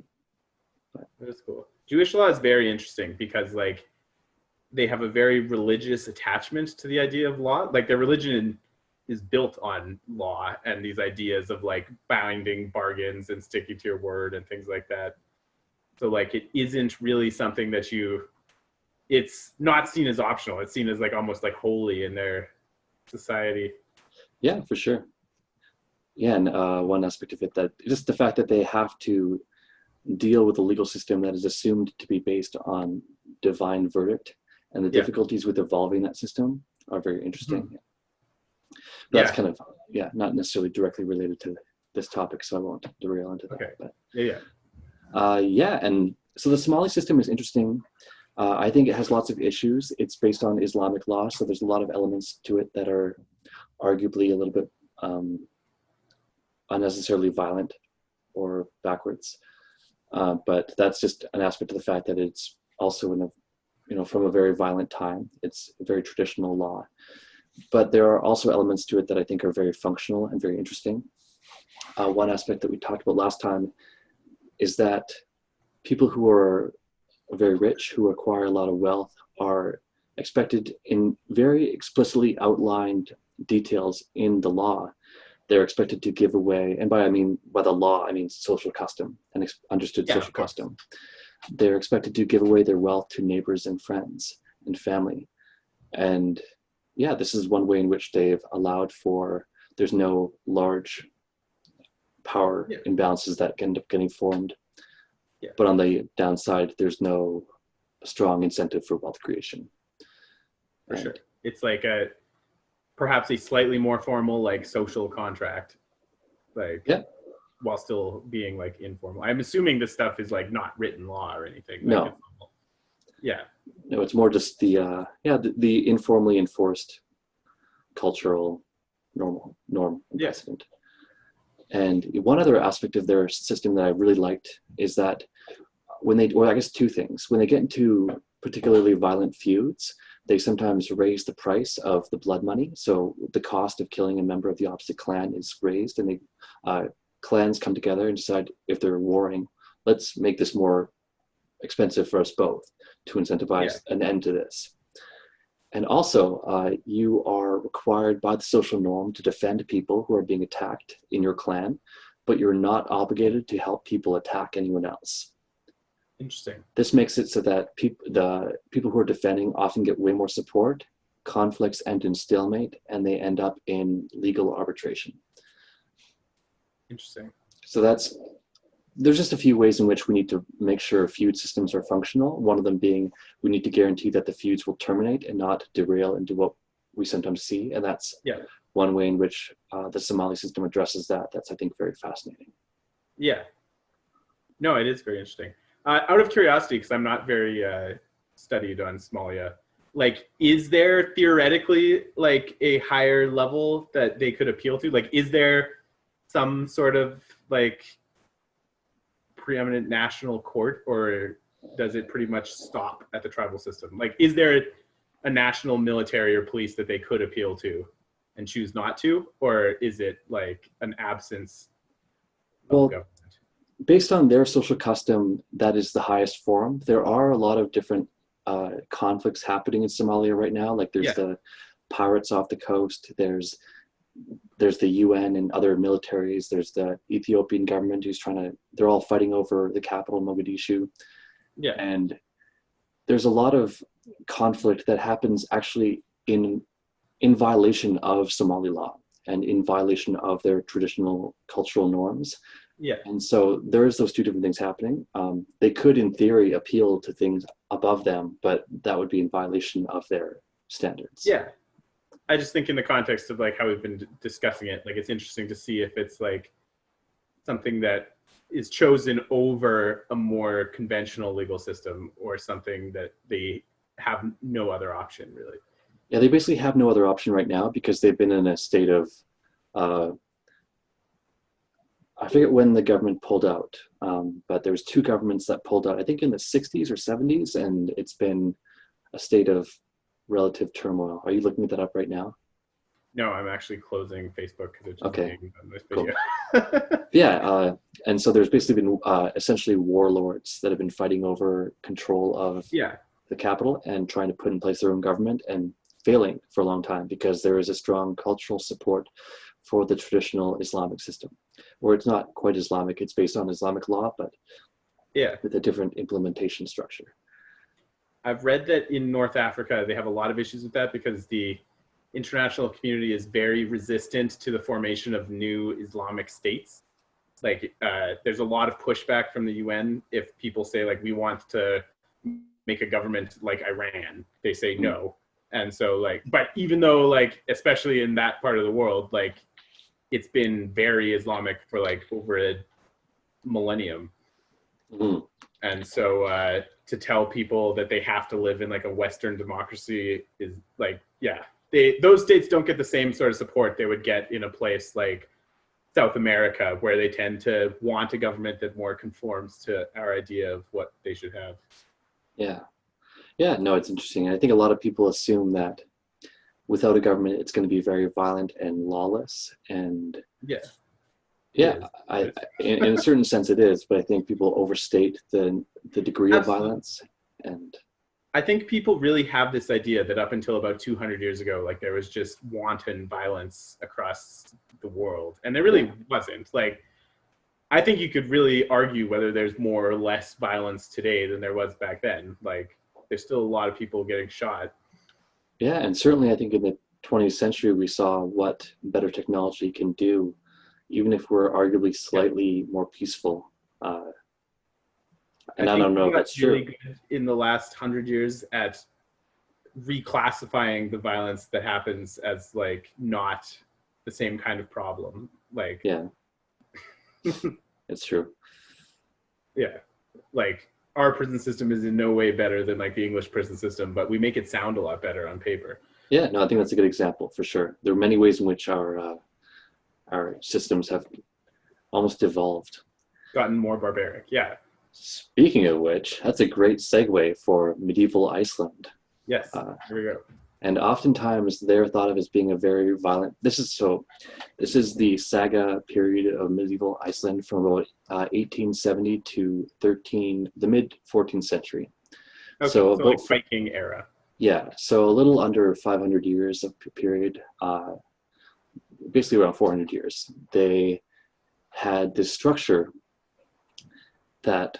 That's cool. Jewish law is very interesting because like they have a very religious attachment to the idea of law. Like their religion is built on law and these ideas of like binding bargains and sticking to your word and things like that. So like it isn't really something that it's not seen as optional. It's seen as like almost like holy in their society. Yeah, for sure. Yeah, and one aspect of it, that just the fact that they have to deal with a legal system that is assumed to be based on divine verdict, and the difficulties with evolving that system are very interesting. Mm-hmm. That's kind of, not necessarily directly related to this topic, so I won't derail into that. Okay. But, and so the Somali system is interesting. I think it has lots of issues. It's based on Islamic law, so there's a lot of elements to it that are arguably a little bit unnecessarily violent or backwards. But that's just an aspect of the fact that it's also from a very violent time. It's a very traditional law. But there are also elements to it that I think are very functional and very interesting. One aspect that we talked about last time is that people who are very rich, who acquire a lot of wealth, are expected in very explicitly outlined details in the law. They're expected to give away, and by the law, I mean social custom and understood social custom. They're expected to give away their wealth to neighbors and friends and family. And this is one way in which they've allowed for, there's no large power imbalances that end up getting formed. Yeah. But on the downside, there's no strong incentive for wealth creation. For sure. It's like perhaps a slightly more formal like social contract, while still being like informal. I'm assuming this stuff is like not written law or anything. No. No, it's more just the informally enforced cultural norm and precedent. And one other aspect of their system that I really liked is that I guess two things. When they get into particularly violent feuds, they sometimes raise the price of the blood money. So the cost of killing a member of the opposite clan is raised, and clans come together and decide, if they're warring, let's make this more expensive for us both to incentivize an end to this. And also, you are required by the social norm to defend people who are being attacked in your clan, but you're not obligated to help people attack anyone else. Interesting. This makes it so that the people who are defending often get way more support, conflicts end in stalemate, and they end up in legal arbitration. Interesting. So there's just a few ways in which we need to make sure feud systems are functional. One of them being, we need to guarantee that the feuds will terminate and not derail into what we sometimes see. And that's one way in which the Somali system addresses that. That's, I think, very fascinating. Yeah. No, it is very interesting. Out of curiosity, because I'm not very studied on Somalia, like, is there theoretically like a higher level that they could appeal to? Like, is there some sort of like preeminent national court, or does it pretty much stop at the tribal system? Like, is there a national military or police that they could appeal to and choose not to, or is it like an absence of government? Based on their social custom, that is the highest form. There are a lot of different conflicts happening in Somalia right now. Like there's the pirates off the coast. There's the UN and other militaries. There's the Ethiopian government they're all fighting over the capital, Mogadishu. Yeah. And there's a lot of conflict that happens actually in violation of Somali law and in violation of their traditional cultural norms. Yeah. And so there's those two different things happening. They could, in theory, appeal to things above them, but that would be in violation of their standards. Yeah. I just think in the context of like how we've been discussing it, like it's interesting to see if it's like something that is chosen over a more conventional legal system, or something that they have no other option, really? Yeah, they basically have no other option right now because they've been in a state of, I forget when the government pulled out, but there was two governments that pulled out, I think in the 60s or 70s, and it's been a state of relative turmoil. Are you looking that up right now? No, I'm actually closing Facebook because it's just Okay, on this video. cool. Yeah, and so there's basically been essentially warlords that have been fighting over control of the capital and trying to put in place their own government, and failing for a long time because there is a strong cultural support for the traditional Islamic system, or it's not quite Islamic, it's based on Islamic law, but with a different implementation structure. I've read that in North Africa, they have a lot of issues with that because the international community is very resistant to the formation of new Islamic states. Like, there's a lot of pushback from the UN if people say, like, we want to make a government like Iran. They say no. And so, like, but even though, like, especially in that part of the world, like, it's been very Islamic for like over a millennium. And so to tell people that they have to live in like a Western democracy is like, those states don't get the same sort of support they would get in a place like South America, where they tend to want a government that more conforms to our idea of what they should have. Yeah, no, it's interesting. I think a lot of people assume that without a government, it's going to be very violent and lawless. And in a certain sense it is, but I think people overstate the degree of violence. And I think people really have this idea that up until about 200 years ago, like, there was just wanton violence across the world. And there really wasn't. Like, I think you could really argue whether there's more or less violence today than there was back then. Like, there's still a lot of people getting shot. Yeah, and certainly I think in the 20th century we saw what better technology can do, even if we're arguably slightly more peaceful. And I don't know if that's really true. Good in the last 100 years at reclassifying the violence that happens as like not the same kind of problem. Like, it's true. Like, our prison system is in no way better than like the English prison system, but we make it sound a lot better on paper. Yeah, no, I think that's a good example for sure. There are many ways in which our systems have almost evolved. Gotten more barbaric, Speaking of which, that's a great segue for medieval Iceland. Yes, here we go. And oftentimes they're thought of as being a very violent. This is the Saga period of medieval Iceland from about 1870 to the mid 14th century. Okay, so about, like, Viking era. Yeah, so a little under 500 years of period, basically around 400 years. They had this structure that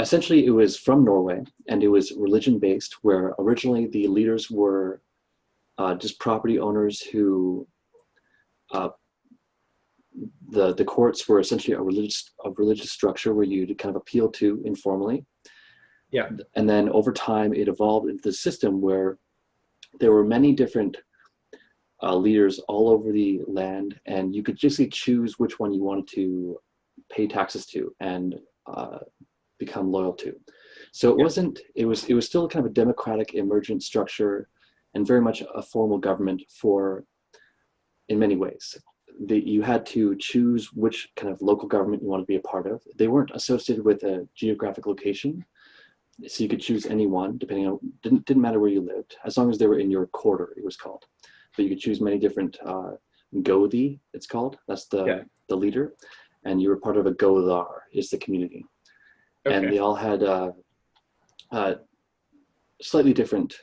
essentially it was from Norway, and it was religion-based, where originally the leaders were just property owners who, the courts were essentially a religious structure where you'd kind of appeal to informally. Yeah. And then over time it evolved into the system where there were many different leaders all over the land, and you could just choose which one you wanted to pay taxes to and become loyal to. So it was still kind of a democratic emergent structure and very much a formal government in many ways. You had to choose which kind of local government you wanted to be a part of. They weren't associated with a geographic location, so you could choose any one depending on, didn't matter where you lived, as long as they were in your quarter, it was called. But you could choose many different Godi, it's called, that's the leader, and you were part of a Godar, is the community. Okay. And they all had slightly different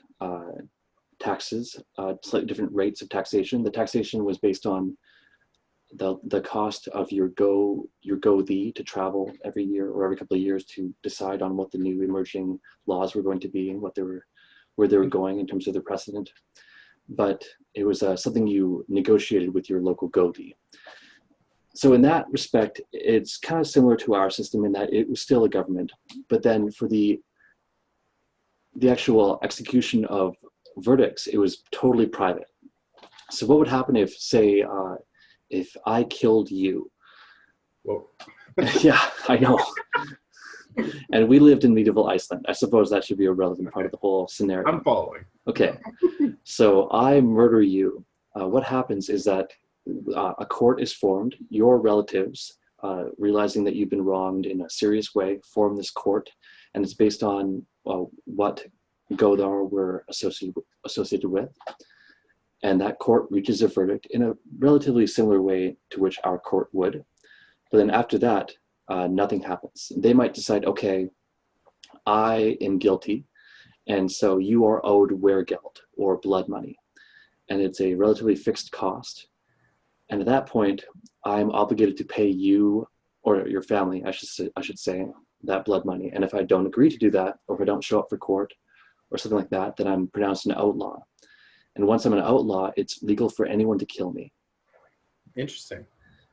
taxes, slightly different rates of taxation. The taxation was based on the cost of your Godi to travel every year or every couple of years to decide on what the new emerging laws were going to be and where they were going in terms of their precedent. But it was something you negotiated with your local Godi. So in that respect, it's kind of similar to our system in that it was still a government, but then for the actual execution of verdicts, it was totally private. So what would happen if, say, if I killed you? Whoa. Yeah, I know. And we lived in medieval Iceland. I suppose that should be a relevant part of the whole scenario. I'm following. Okay, so I murder you. What happens is that a court is formed. Your relatives, realizing that you've been wronged in a serious way, form this court, and it's based on what Godar were associated with. And that court reaches a verdict in a relatively similar way to which our court would. But then after that, nothing happens. They might decide, okay, I am guilty, and so you are owed weregeld, or blood money. And it's a relatively fixed cost. And at that point, I'm obligated to pay you, or your family, I should say, that blood money. And if I don't agree to do that, or if I don't show up for court, or something like that, then I'm pronounced an outlaw. And once I'm an outlaw, it's legal for anyone to kill me. Interesting.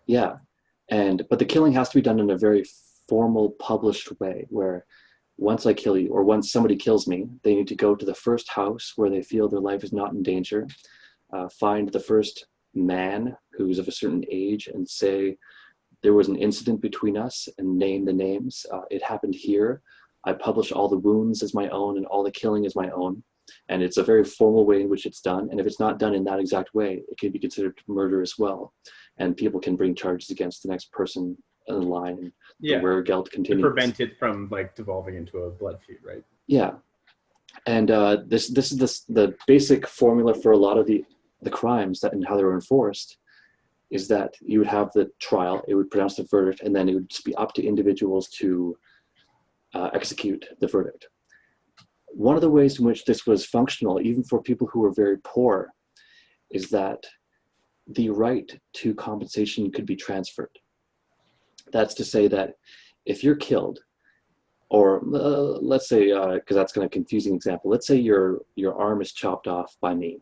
Yeah. But the killing has to be done in a very formal, published way, where once I kill you, or once somebody kills me, they need to go to the first house where they feel their life is not in danger, find the first man who's of a certain age and say, there was an incident between us, and name the names. It happened here. I publish all the wounds as my own and all the killing as my own. And it's a very formal way in which it's done. And if it's not done in that exact way, it can be considered murder as well. And people can bring charges against the next person in the line. And the weregeld continues. To prevent it from like devolving into a blood feud, right? Yeah. And this is the basic formula for a lot of the crimes that and how they were enforced, is that you would have the trial, it would pronounce the verdict, and then it would just be up to individuals to execute the verdict. One of the ways in which this was functional, even for people who were very poor, is that the right to compensation could be transferred. That's to say that if you're killed, or let's say, because that's kind of a confusing example, let's say your arm is chopped off by me,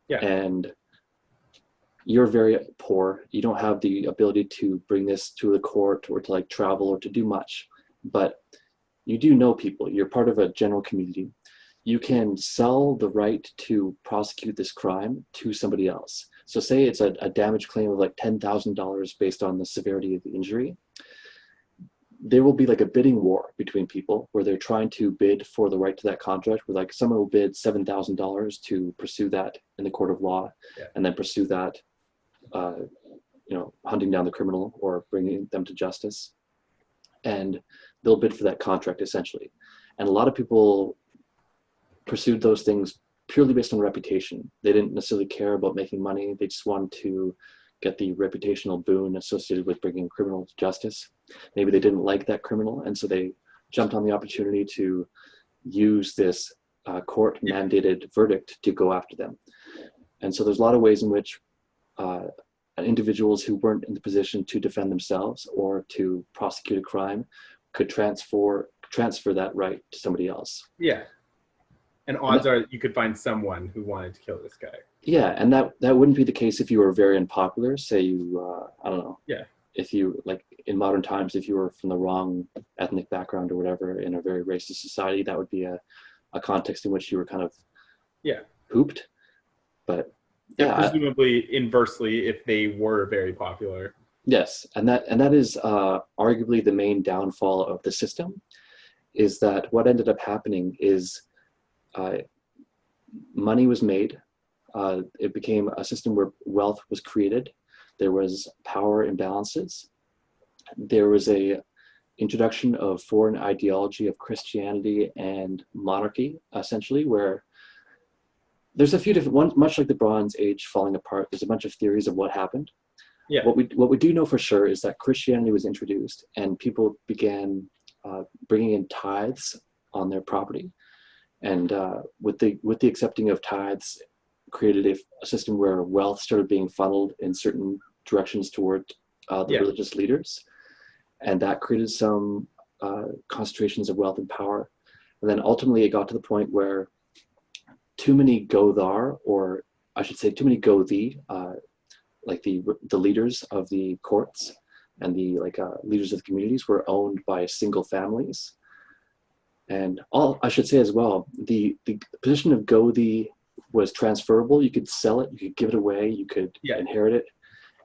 and you're very poor, you don't have the ability to bring this to the court or to like travel or to do much, but you do know people, you're part of a general community. You can sell the right to prosecute this crime to somebody else. So say it's a damage claim of like $10,000 based on the severity of the injury. There will be like a bidding war between people where they're trying to bid for the right to that contract, where like someone will bid $7,000 to pursue that in the court of law, and then pursue that, hunting down the criminal or bringing them to justice. And they'll bid for that contract essentially. And a lot of people pursued those things purely based on reputation. They didn't necessarily care about making money. They just wanted to get the reputational boon associated with bringing a criminal to justice. Maybe they didn't like that criminal, and so they jumped on the opportunity to use this court-mandated verdict to go after them. And so there's a lot of ways in which individuals who weren't in the position to defend themselves or to prosecute a crime could transfer that right to somebody else. Yeah. And odds are you could find someone who wanted to kill this guy. Yeah, and that wouldn't be the case if you were very unpopular. Say you, I don't know. Yeah. If you, like in modern times, if you were from the wrong ethnic background or whatever in a very racist society, that would be a context in which you were kind of hooped. But presumably inversely, if they were very popular. Yes, and that is arguably the main downfall of the system, is that what ended up happening is money was made. It became a system where wealth was created. There was power imbalances. There was a introduction of foreign ideology of Christianity and monarchy, essentially, where there's a few different ones, much like the Bronze Age falling apart. There's a bunch of theories of what happened. Yeah. What we do know for sure is that Christianity was introduced, and people began bringing in tithes on their property, and with the accepting of tithes, created a system where wealth started being funneled in certain directions toward the religious leaders, and that created some concentrations of wealth and power. And then ultimately, it got to the point where too many Godar, or I should say, too many Gothi, like the leaders of the courts and the leaders of the communities, were owned by single families. And I should say as well, the position of Gothi was transferable. You could sell it, you could give it away, you could inherit it.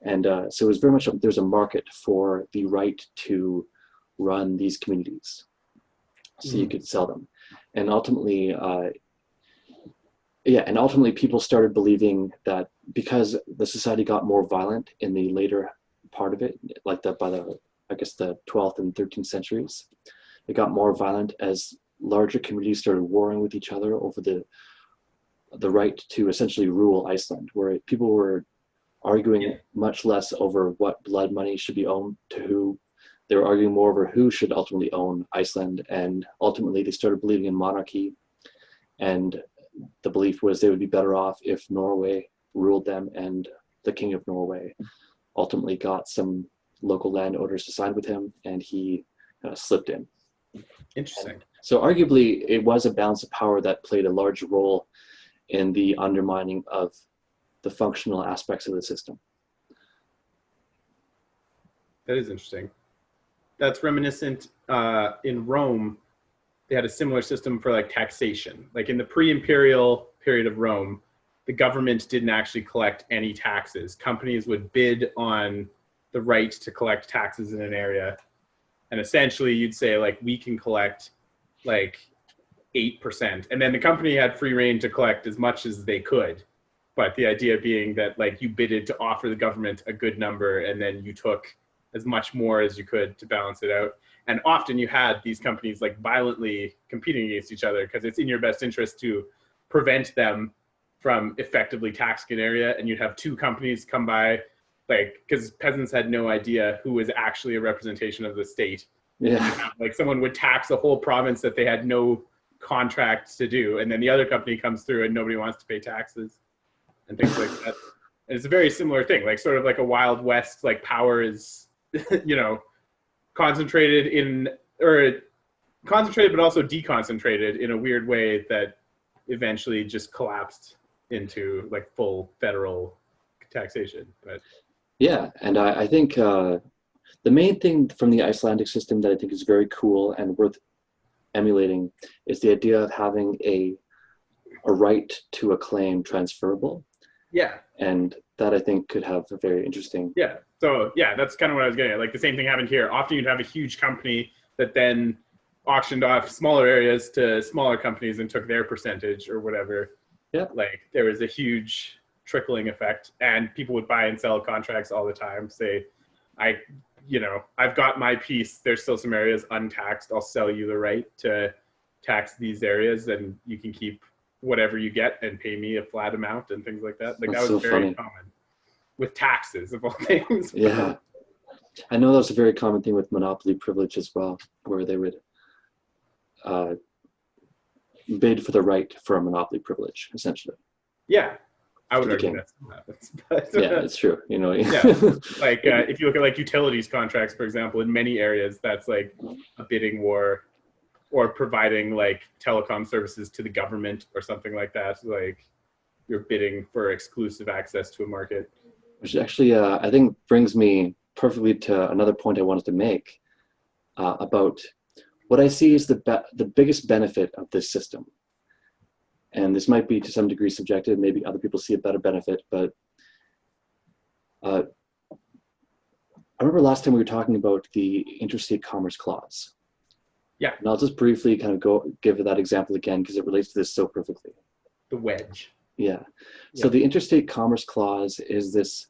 And so it was very much, there's a market for the right to run these communities. So you could sell them. And ultimately, people started believing that because the society got more violent in the later part of it, like by the 12th and 13th centuries, it got more violent as larger communities started warring with each other over the right to essentially rule Iceland, where people were arguing much less over what blood money should be owned to who. They were arguing more over who should ultimately own Iceland, and ultimately they started believing in monarchy, and the belief was they would be better off if Norway ruled them, and the King of Norway ultimately got some local landowners to side with him, and he slipped in. Interesting. And so arguably, it was a balance of power that played a large role in the undermining of the functional aspects of the system. That is interesting. That's reminiscent in Rome. They had a similar system for like taxation. Like in the pre-imperial period of Rome, the government didn't actually collect any taxes. Companies would bid on the right to collect taxes in an area. And essentially you'd say like, we can collect like 8%. And then the company had free reign to collect as much as they could. But the idea being that like you bidded to offer the government a good number, and then you took as much more as you could to balance it out. And often you had these companies like violently competing against each other because it's in your best interest to prevent them from effectively taxing an area. And you'd have two companies come by, like, because peasants had no idea who was actually a representation of the state. Yeah. Like someone would tax a whole province that they had no contract to do. And then the other company comes through and nobody wants to pay taxes and things like that. And it's a very similar thing, like sort of like a Wild West, like power is, concentrated but also deconcentrated in a weird way that eventually just collapsed into like full federal taxation. But yeah, and I think the main thing from the Icelandic system that I think is very cool and worth emulating is the idea of having a right to a claim transferable. Yeah. And that I think could have a very interesting. Yeah. So yeah, that's kind of what I was getting at. Like the same thing happened here. Often you'd have a huge company that then auctioned off smaller areas to smaller companies and took their percentage or whatever. Yeah. Like there was a huge trickling effect, and people would buy and sell contracts all the time. Say, I've got my piece. There's still some areas untaxed. I'll sell you the right to tax these areas, and you can keep whatever you get and pay me a flat amount and things like that. Like That's that was so very funny. common with taxes of all things. Yeah. I know that's a very common thing with monopoly privilege as well, where they would bid for the right for a monopoly privilege, essentially. Yeah. I would argue that's what happens. But, yeah, it's true. Yeah. Like if you look at like utilities contracts, for example, in many areas, that's like a bidding war, or providing like telecom services to the government or something like that. Like you're bidding for exclusive access to a market. Which actually, I think brings me perfectly to another point I wanted to make about what I see as the biggest benefit of this system. And this might be to some degree subjective, maybe other people see a better benefit, but I remember last time we were talking about the Interstate Commerce Clause. Yeah. And I'll just briefly kind of give that example again because it relates to this so perfectly. The wedge. Yeah. So the Interstate Commerce Clause is this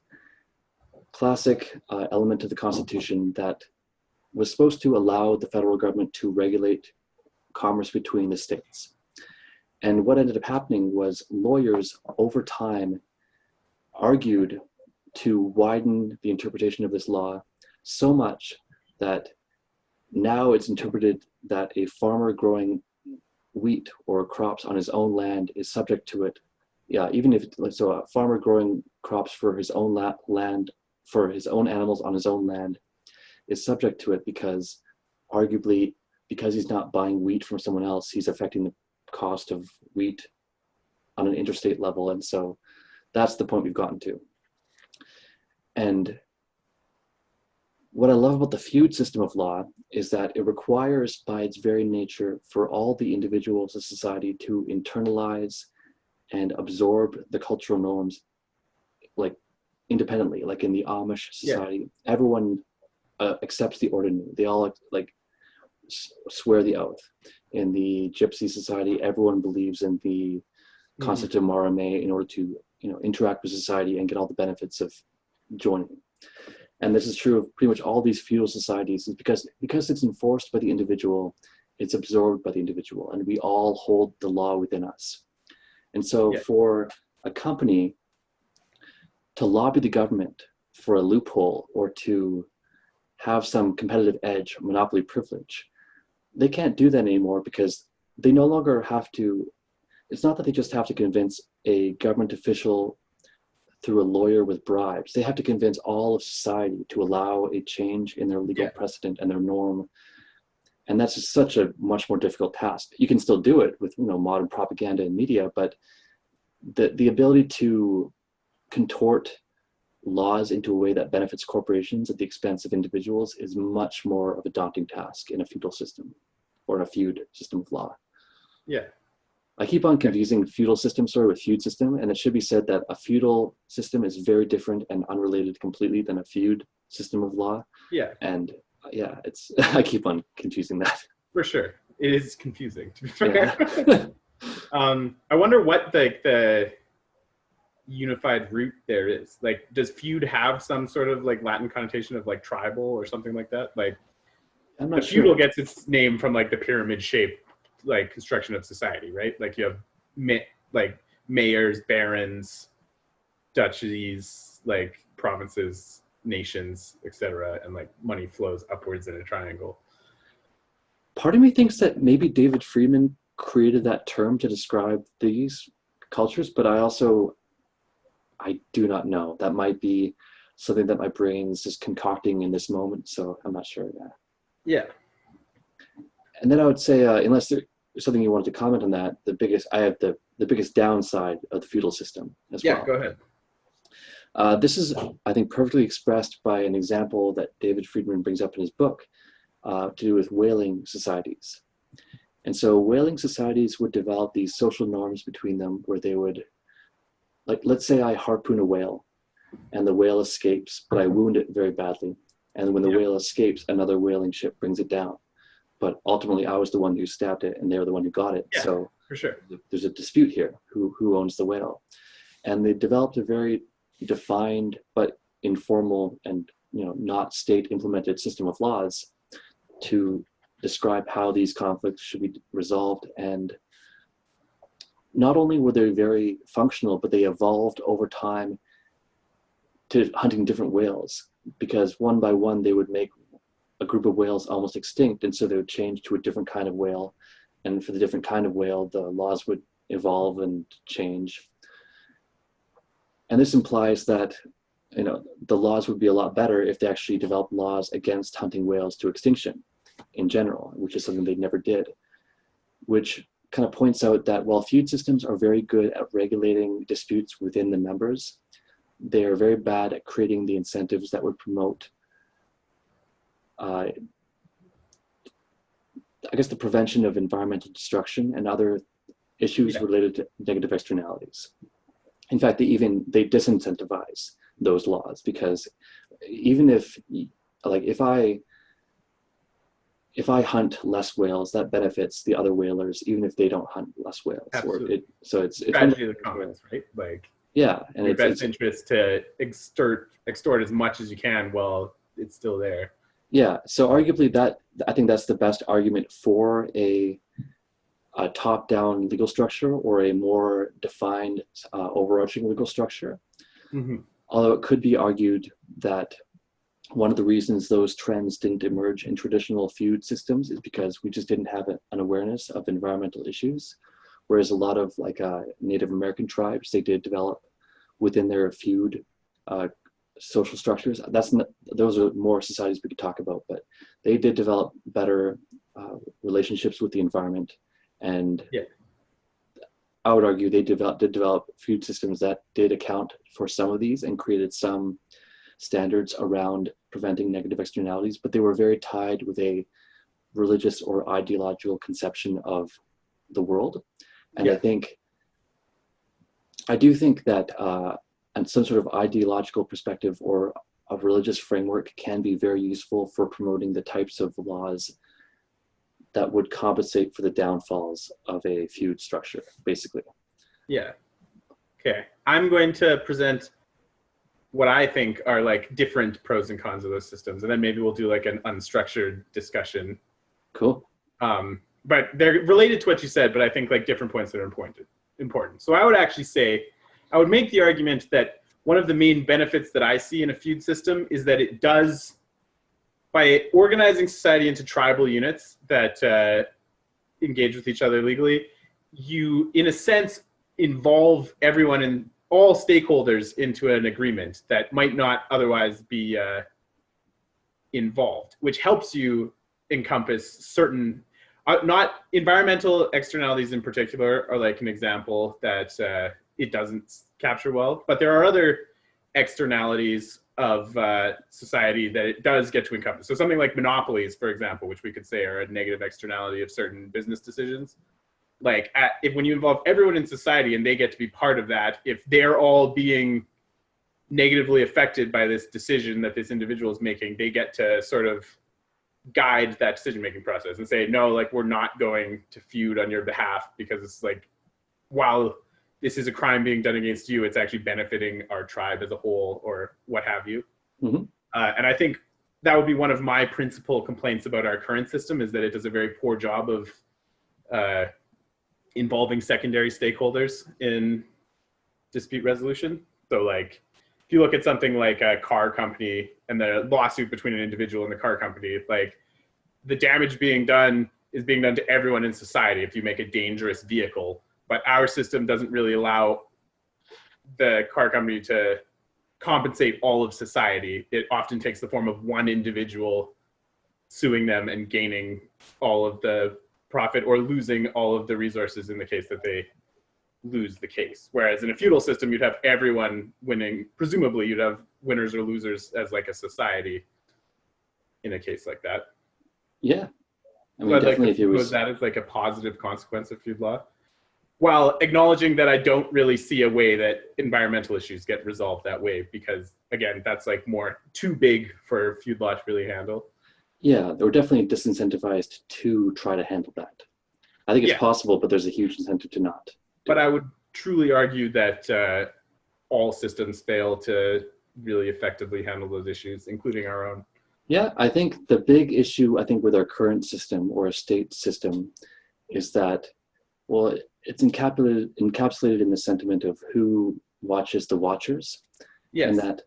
classic element of the Constitution that was supposed to allow the federal government to regulate commerce between the states. And what ended up happening was lawyers over time argued to widen the interpretation of this law so much that now it's interpreted that a farmer growing wheat or crops on his own land is subject to it. Yeah, even if, so a farmer growing crops for his own land, for his own animals on his own land is subject to it because arguably, because he's not buying wheat from someone else, he's affecting the cost of wheat on an interstate level. And so that's the point we've gotten to. And what I love about the feud system of law is that it requires by its very nature for all the individuals of society to internalize and absorb the cultural norms like independently. Like in the Amish society, everyone accepts the ordinary. They all like swear the oath. In the Gypsy society, everyone believes in the concept of marame in order to interact with society and get all the benefits of joining. And this is true of pretty much all these feudal societies, is because it's enforced by the individual, it's absorbed by the individual, and we all hold the law within us. And so for a company to lobby the government for a loophole or to have some competitive edge, monopoly privilege, they can't do that anymore because they no longer have to. It's not that they just have to convince a government official through a lawyer with bribes. They have to convince all of society to allow a change in their legal precedent and their norm. And that's just such a much more difficult task. You can still do it with modern propaganda and media, but the ability to contort laws into a way that benefits corporations at the expense of individuals is much more of a daunting task in a feudal system or in a feud system of law. Yeah. I keep on confusing feudal system with feud system, and it should be said that a feudal system is very different and unrelated completely than a feud system of law. Yeah. And it's I keep on confusing that. For sure. It is confusing, to be fair. Yeah. I wonder what the unified root there is. Like, does feud have some sort of like Latin connotation of like tribal or something like that? Like, I'm not feudal gets its name from like the pyramid shape like construction of society, right? Like you have like mayors, barons, duchies, like provinces, nations, etc., and like money flows upwards in a triangle. Part of me thinks that maybe David Friedman created that term to describe these cultures, but I do not know. That might be something that my brain is just concocting in this moment, so I'm not sure. Yeah. And then I would say, unless there's something you wanted to comment on that, I have the biggest downside of the feudal system as well. Yeah, go ahead. This is, I think, perfectly expressed by an example that David Friedman brings up in his book to do with whaling societies. And so whaling societies would develop these social norms between them where they would, like, let's say I harpoon a whale and the whale escapes, but I wound it very badly. And when the whale escapes, another whaling ship brings it down. But ultimately, I was the one who stabbed it, and they were the one who got it. Yeah, so for sure, there's a dispute here: who owns the whale? And they developed a very defined but informal and not state-implemented system of laws to describe how these conflicts should be resolved. And not only were they very functional, but they evolved over time to hunting different whales, because one by one they would make a group of whales almost extinct, and so they would change to a different kind of whale, and for the different kind of whale the laws would evolve and change. And this implies that the laws would be a lot better if they actually developed laws against hunting whales to extinction in general, which is something they never did, which kind of points out that while feud systems are very good at regulating disputes within the members, they are very bad at creating the incentives that would promote I guess the prevention of environmental destruction and other issues related to negative externalities. In fact, they disincentivize those laws, because even if I hunt less whales, that benefits the other whalers, even if they don't hunt less whales. Absolutely. So it's strategy of the commons, right? Like, and your best interest to extort as much as you can while it's still there. Yeah, so arguably I think that's the best argument for a top-down legal structure or a more defined overarching legal structure. Mm-hmm. Although it could be argued that one of the reasons those trends didn't emerge in traditional feud systems is because we just didn't have an awareness of environmental issues, whereas a lot of Native American tribes, they did develop within their feud social structures. Those are more societies we could talk about, but they did develop better relationships with the environment, and I would argue they did develop feud systems that did account for some of these and created some standards around preventing negative externalities, but they were very tied with a religious or ideological conception of the world. And I do think that and some sort of ideological perspective or a religious framework can be very useful for promoting the types of laws that would compensate for the downfalls of a feud structure, basically. Yeah. Okay. I'm going to present what I think are like different pros and cons of those systems, and then maybe we'll do like an unstructured discussion. Cool. But they're related to what you said, but I think like different points that are important. So I would actually say, I would make the argument that one of the main benefits that I see in a feud system is that it does, by organizing society into tribal units that engage with each other legally, you, in a sense, involve everyone in all stakeholders into an agreement that might not otherwise be involved, which helps you encompass certain, not environmental externalities in particular are like an example that it doesn't capture well, but there are other externalities of society that it does get to encompass. So something like monopolies, for example, which we could say are a negative externality of certain business decisions. Like if when you involve everyone in society and they get to be part of that, if they're all being negatively affected by this decision that this individual is making, they get to sort of guide that decision-making process and say, no, like we're not going to feud on your behalf because it's like, while this is a crime being done against you, it's actually benefiting our tribe as a whole or what have you. Mm-hmm. And I think that would be one of my principal complaints about our current system, is that it does a very poor job of involving secondary stakeholders in dispute resolution. So like, if you look at something like a car company and the lawsuit between an individual and the car company, like the damage being done is being done to everyone in society if you make a dangerous vehicle. But our system doesn't really allow the car company to compensate all of society. It often takes the form of one individual suing them and gaining all of the profit or losing all of the resources in the case that they lose the case. Whereas in a feudal system, you'd have everyone winning. Presumably, you'd have winners or losers as like a society in a case like that. Yeah. I mean, so I'd definitely like if it was that as like a positive consequence of feud law, while acknowledging that I don't really see a way that environmental issues get resolved that way, because again, that's like more too big for feud law to really handle. Yeah, we're definitely disincentivized to try to handle that. I think it's possible, but there's a huge incentive to not. But I would truly argue that all systems fail to really effectively handle those issues, including our own. Yeah, I think the big issue, I think, with our current system or a state system is that, well, it's encapsulated in the sentiment of who watches the watchers. Yes. And that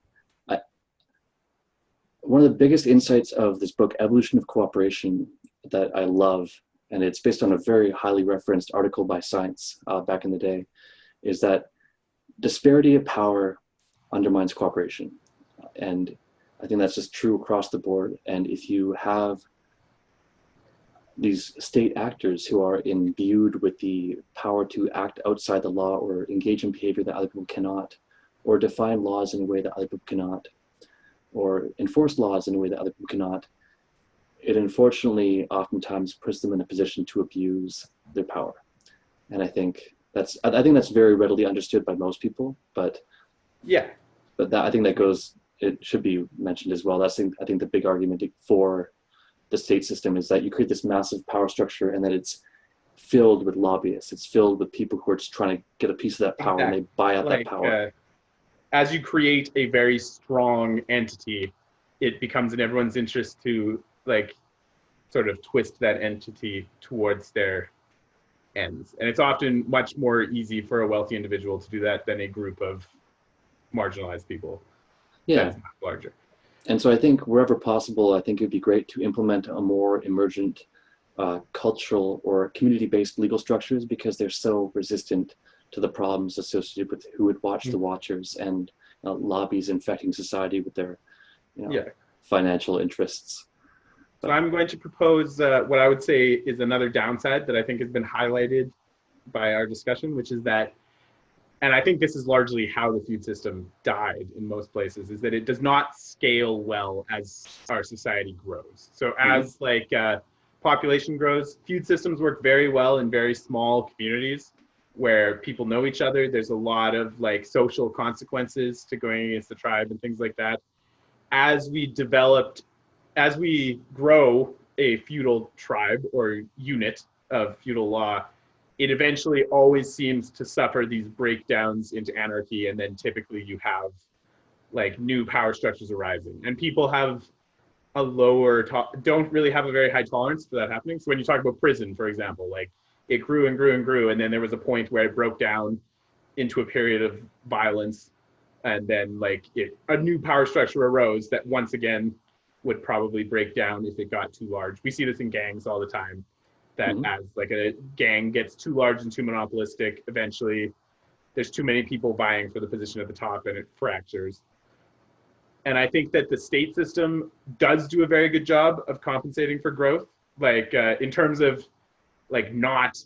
one of the biggest insights of this book, Evolution of Cooperation, that I love, and it's based on a very highly referenced article by Science back in the day, is that disparity of power undermines cooperation. And I think that's just true across the board. And if you have these state actors who are imbued with the power to act outside the law or engage in behavior that other people cannot, or define laws in a way that other people cannot, or enforce laws in a way that other people cannot, it unfortunately oftentimes puts them in a position to abuse their power. And I think that's very readily understood by most people, but I think that goes, it should be mentioned as well. That's I think the big argument for the state system is that you create this massive power structure and that it's filled with lobbyists. It's filled with people who are just trying to get a piece of that power and they buy out that power. As you create a very strong entity, it becomes in everyone's interest to like sort of twist that entity towards their ends. And it's often much more easy for a wealthy individual to do that than a group of marginalized people. Yeah. That's much larger. And so I think wherever possible, I think it'd be great to implement a more emergent cultural or community-based legal structures, because they're so resistant to the problems associated with who would watch the watchers and lobbies infecting society with their financial interests. So I'm going to propose what I would say is another downside that I think has been highlighted by our discussion, which is that, and I think this is largely how the feud system died in most places, is that it does not scale well as our society grows. So as population grows, feud systems work very well in very small communities. where people know each other. There's a lot of like social consequences to going against the tribe and things like that. As we grow a feudal tribe or unit of feudal law, it eventually always seems to suffer these breakdowns into anarchy, and then typically you have like new power structures arising, and people have a don't really have a very high tolerance for that happening. So when you talk about prison, for example, like it grew and grew and grew, and then there was a point where it broke down into a period of violence, and then like a new power structure arose that once again would probably break down if it got too large. We see this in gangs all the time, that as like a gang gets too large and too monopolistic, eventually there's too many people vying for the position at the top and it fractures. And I think that the state system does do a very good job of compensating for growth, like in terms of like not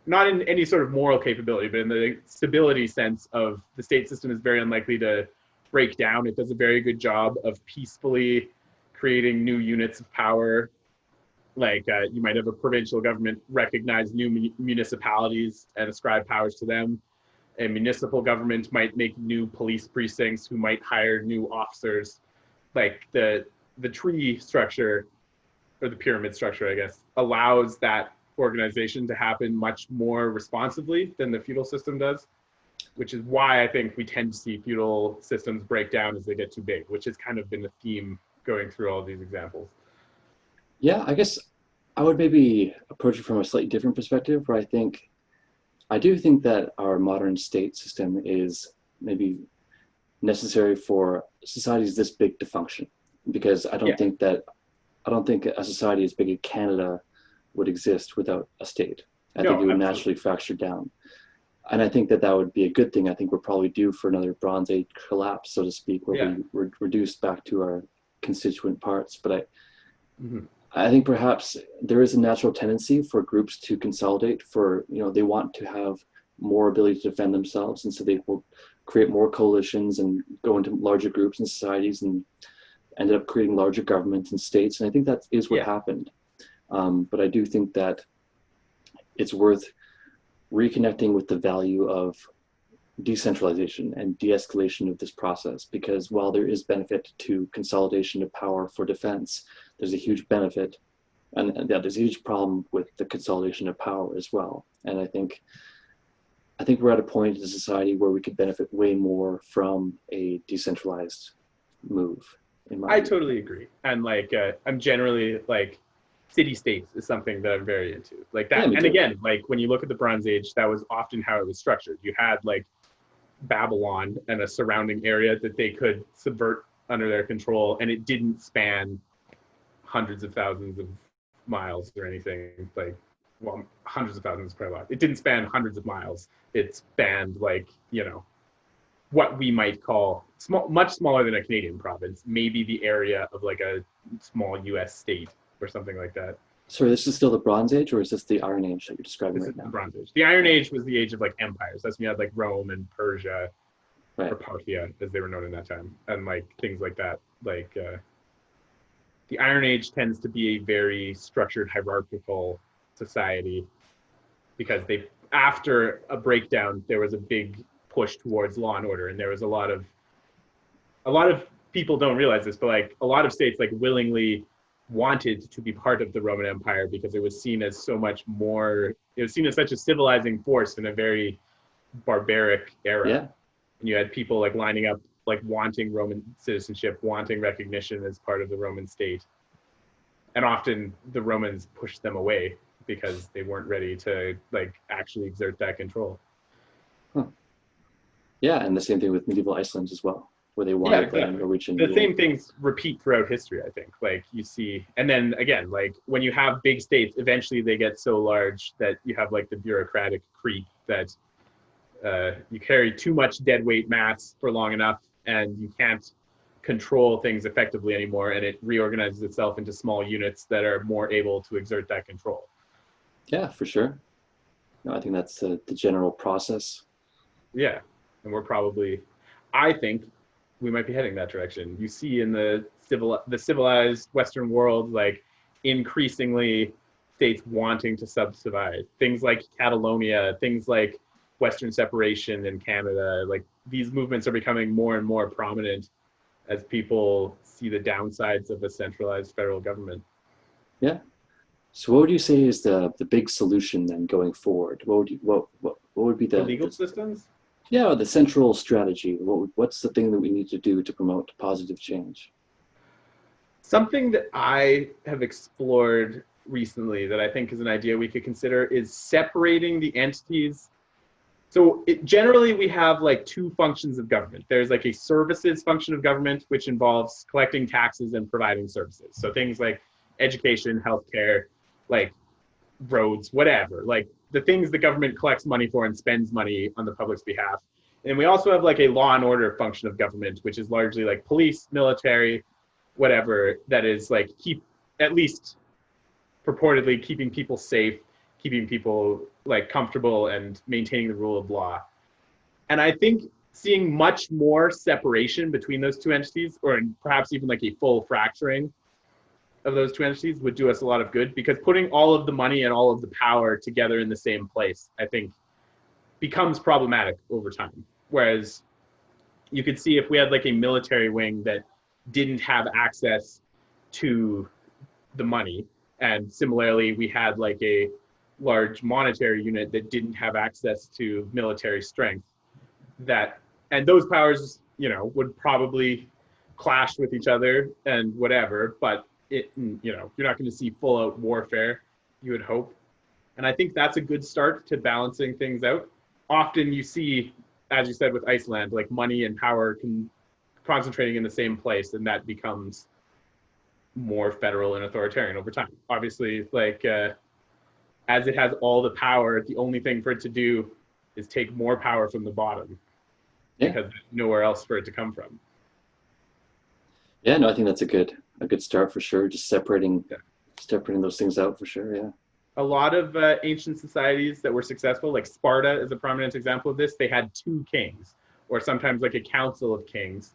in any sort of moral capability, but in the stability sense of the state system is very unlikely to break down. It does a very good job of peacefully creating new units of power. Like you might have a provincial government recognize new municipalities and ascribe powers to them. A municipal government might make new police precincts who might hire new officers. Like the tree structure, or the pyramid structure, I guess, allows that organization to happen much more responsibly than the feudal system does, which is why I think we tend to see feudal systems break down as they get too big, which has kind of been the theme going through all of these examples. Yeah, I guess I would maybe approach it from a slightly different perspective, where I do think that our modern state system is maybe necessary for societies this big to function, because I don't think a society as big as Canada would exist without a state. I think it would naturally fracture down. And I think that would be a good thing. I think we're probably due for another Bronze Age collapse, so to speak, where we're reduced back to our constituent parts. But I think perhaps there is a natural tendency for groups to consolidate, for, they want to have more ability to defend themselves. And so they will create more coalitions and go into larger groups and societies and ended up creating larger governments and states. And I think that is what happened. But I do think that it's worth reconnecting with the value of decentralization and de-escalation of this process, because while there is benefit to consolidation of power for defense, there's a huge benefit and there's a huge problem with the consolidation of power as well. And I think we're at a point in society where we could benefit way more from a decentralized move. I totally agree. And like I'm generally like, city-states is something that I'm very into. Like that, and again, like when you look at the Bronze Age, that was often how it was structured. You had like Babylon and a surrounding area that they could subvert under their control, and it didn't span hundreds of thousands of miles or anything. Like, well, hundreds of thousands is probably a lot. It didn't span hundreds of miles. It spanned like, what we might call much smaller than a Canadian province, maybe the area of like a small US state or something like that. So this is still the Bronze Age, or is this the Iron Age that you're describing right now? The Bronze Age. The Iron Age was the age of like empires. That's when you had like Rome and Persia, or Parthia, as they were known in that time, and like things like that. Like the Iron Age tends to be a very structured, hierarchical society, because after a breakdown, there was a big push towards law and order, and there was a lot of people don't realize this, but like a lot of states like willingly wanted to be part of the Roman Empire because it was seen as so much more, it was seen as such a civilizing force in a very barbaric era. Yeah. And you had people like lining up, like wanting Roman citizenship, wanting recognition as part of the Roman state. And often the Romans pushed them away because they weren't ready to like actually exert that control. Huh. Yeah, and the same thing with medieval Iceland as well, where they wanted the Norwegian. The same things repeat throughout history, I think. Like you see, and then again, like when you have big states, eventually they get so large that you have like the bureaucratic creep that you carry too much dead weight mass for long enough and you can't control things effectively anymore, and it reorganizes itself into small units that are more able to exert that control. Yeah, for sure. No, I think that's the general process. Yeah, and we're probably, I think, we might be heading that direction. You see in the civilized Western world, like increasingly states wanting to subdivide. Things like Catalonia, things like Western separation in Canada, like these movements are becoming more and more prominent as people see the downsides of a centralized federal government. Yeah. So what would you say is the big solution then going forward? What would be the legal systems? Yeah, the central strategy. What's the thing that we need to do to promote positive change? Something that I have explored recently that I think is an idea we could consider is separating the entities. So generally we have like two functions of government. There's like a services function of government, which involves collecting taxes and providing services. So things like education, healthcare, like roads, whatever, like the things the government collects money for and spends money on the public's behalf. And we also have like a law and order function of government, which is largely like police, military, whatever, that is like at least purportedly keeping people safe, keeping people like comfortable and maintaining the rule of law. And I think seeing much more separation between those two entities, or perhaps even like a full fracturing of those two entities, would do us a lot of good, because putting all of the money and all of the power together in the same place, I think, becomes problematic over time. Whereas you could see if we had like a military wing that didn't have access to the money, and similarly we had like a large monetary unit that didn't have access to military strength, and those powers, would probably clash with each other and whatever, but you're not going to see full out warfare, you would hope. And I think that's a good start to balancing things out. Often you see, as you said with Iceland, like money and power concentrating in the same place, and that becomes more federal and authoritarian over time. Obviously, like as it has all the power, the only thing for it to do is take more power from the bottom, because there's nowhere else for it to come from. Yeah, no, I think that's a good start for sure. Just separating those things out for sure. Yeah. A lot of ancient societies that were successful, like Sparta is a prominent example of this, they had two kings, or sometimes like a council of kings,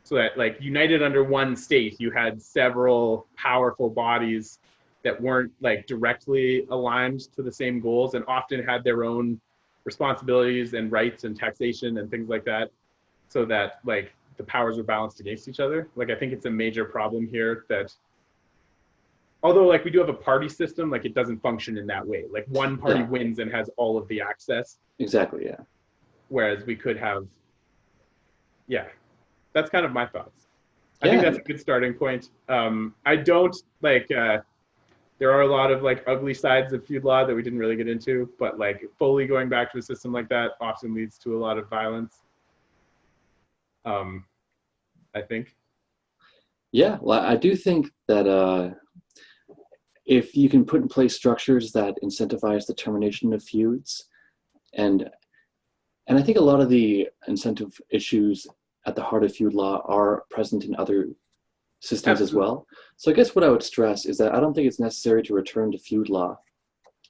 so that like united under one state, you had several powerful bodies that weren't like directly aligned to the same goals, and often had their own responsibilities and rights and taxation and things like that, so that like the powers were balanced against each other. Like I think it's a major problem here that, although like we do have a party system, like it doesn't function in that way. Like one party wins and has all of the access. Exactly, yeah. Whereas we could have, that's kind of my thoughts. I think that's a good starting point. I don't like, there are a lot of like ugly sides of feud law that we didn't really get into, but like fully going back to a system like that often leads to a lot of violence. I think. Yeah, well, I do think that if you can put in place structures that incentivize the termination of feuds, and I think a lot of the incentive issues at the heart of feud law are present in other systems as well. So I guess what I would stress is that I don't think it's necessary to return to feud law.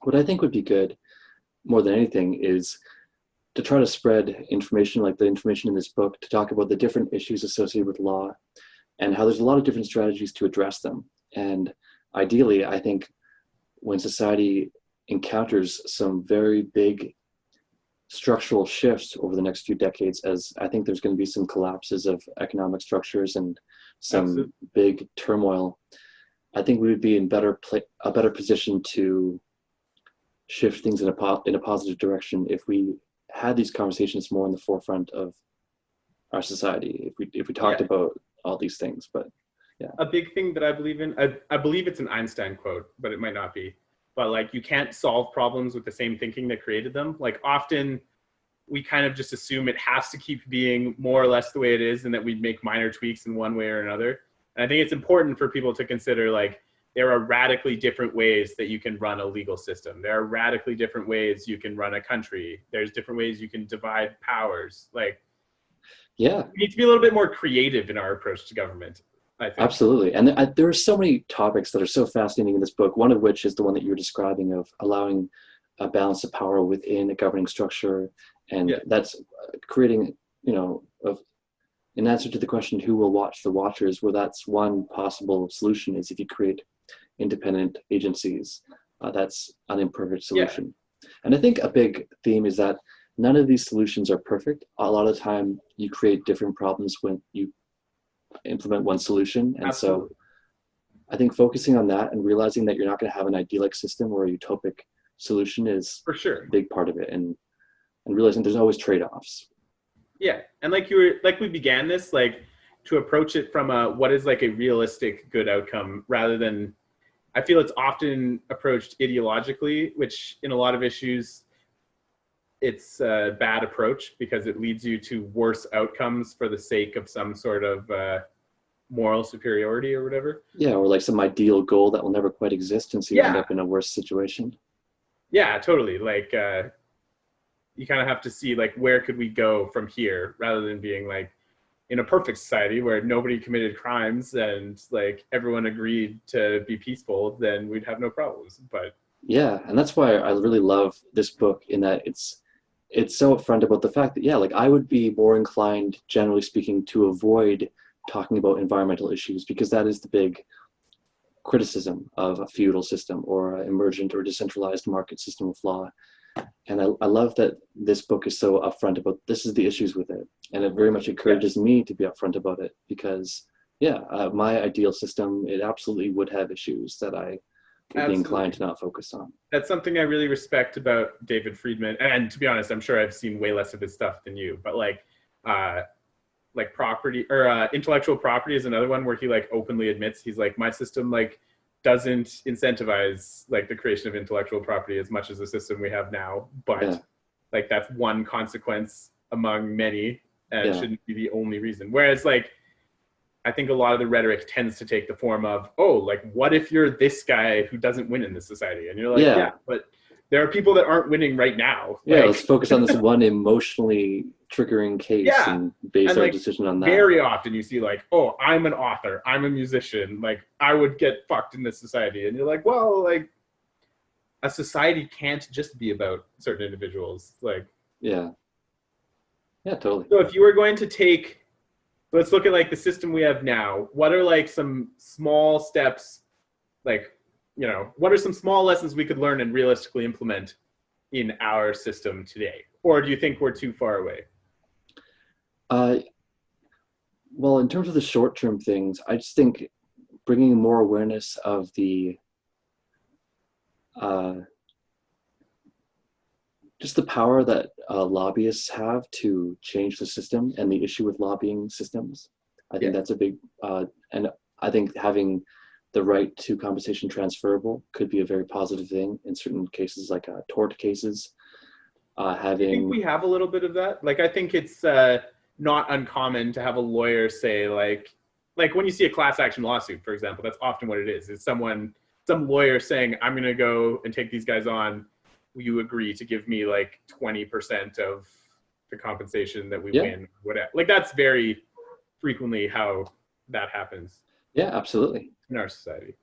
What I think would be good, more than anything, is to try to spread information like the information in this book, to talk about the different issues associated with law and how there's a lot of different strategies to address them. And ideally, I think when society encounters some very big structural shifts over the next few decades, as I think there's going to be some collapses of economic structures and some big turmoil, I think we would be in a better position to shift things in a positive direction if we had these conversations more in the forefront of our society, if we talked about all these things. But a big thing that I believe in, I believe it's an Einstein quote, but it might not be, but like you can't solve problems with the same thinking that created them. Like often we kind of just assume it has to keep being more or less the way it is, and that we'd make minor tweaks in one way or another. And I think it's important for people to consider, like, there are radically different ways that you can run a legal system. There are radically different ways you can run a country. There's different ways you can divide powers. Like, we need to be a little bit more creative in our approach to government, I think. Absolutely. And there are so many topics that are so fascinating in this book, one of which is the one that you were describing, of allowing a balance of power within a governing structure. And that's creating, in answer to the question, who will watch the watchers? Well, that's one possible solution, is if you create independent agencies that's an imperfect solution. And I think a big theme is that none of these solutions are perfect. A lot of the time you create different problems when you implement one solution. And so I think focusing on that and realizing that you're not going to have an idyllic system or a utopic solution is for sure a big part of it. And realizing there's always trade-offs. Yeah. And like we began this, like to approach it from what is like a realistic good outcome rather than, I feel it's often approached ideologically, which in a lot of issues, it's a bad approach because it leads you to worse outcomes for the sake of some sort of moral superiority or whatever. Yeah, or like some ideal goal that will never quite exist, and so you end up in a worse situation. Yeah, totally. Like you kind of have to see like where could we go from here rather than being like in a perfect society where nobody committed crimes and like everyone agreed to be peaceful, then we'd have no problems. But yeah, and that's why I really love this book in that it's so upfront about the fact that, yeah, like I would be more inclined, generally speaking, to avoid talking about environmental issues because that is the big criticism of a feudal system or an emergent or decentralized market system of law. And I love that this book is so upfront about this is the issues with it. And it very much encourages me to be upfront about it because, my ideal system, it absolutely would have issues that I would be inclined to not focus on. That's something I really respect about David Friedman. And to be honest, I'm sure I've seen way less of his stuff than you, but like property or intellectual property is another one where he like openly admits he's like, my system like doesn't incentivize like the creation of intellectual property as much as the system we have now, but like that's one consequence among many and shouldn't be the only reason. Whereas like I think a lot of the rhetoric tends to take the form of, oh, like what if you're this guy who doesn't win in this society? And you're like, yeah, but there are people that aren't winning right now. Yeah, like, let's focus on this one emotionally triggering case and base our decision on that. Very often you see like, oh, I'm an author, I'm a musician, like I would get fucked in this society. And you're like, well, like a society can't just be about certain individuals. Like, yeah, totally. So if you were going to take, let's look at like the system we have now, what are like some small steps, like, you know, what are some small lessons we could learn and realistically implement in our system today? Or do you think we're too far away? Well, in terms of the short-term things, I just think bringing more awareness of the just the power that lobbyists have to change the system and the issue with lobbying systems. I think that's a big, and I think having the right to compensation transferable could be a very positive thing in certain cases, like tort cases. I think we have a little bit of that. Like, I think it's not uncommon to have a lawyer say like when you see a class action lawsuit, for example, that's often what it is. It's some lawyer saying, I'm going to go and take these guys on. Will you agree to give me like 20% of the compensation that we win? Whatever. Like that's very frequently how that happens. Yeah, absolutely. In our society.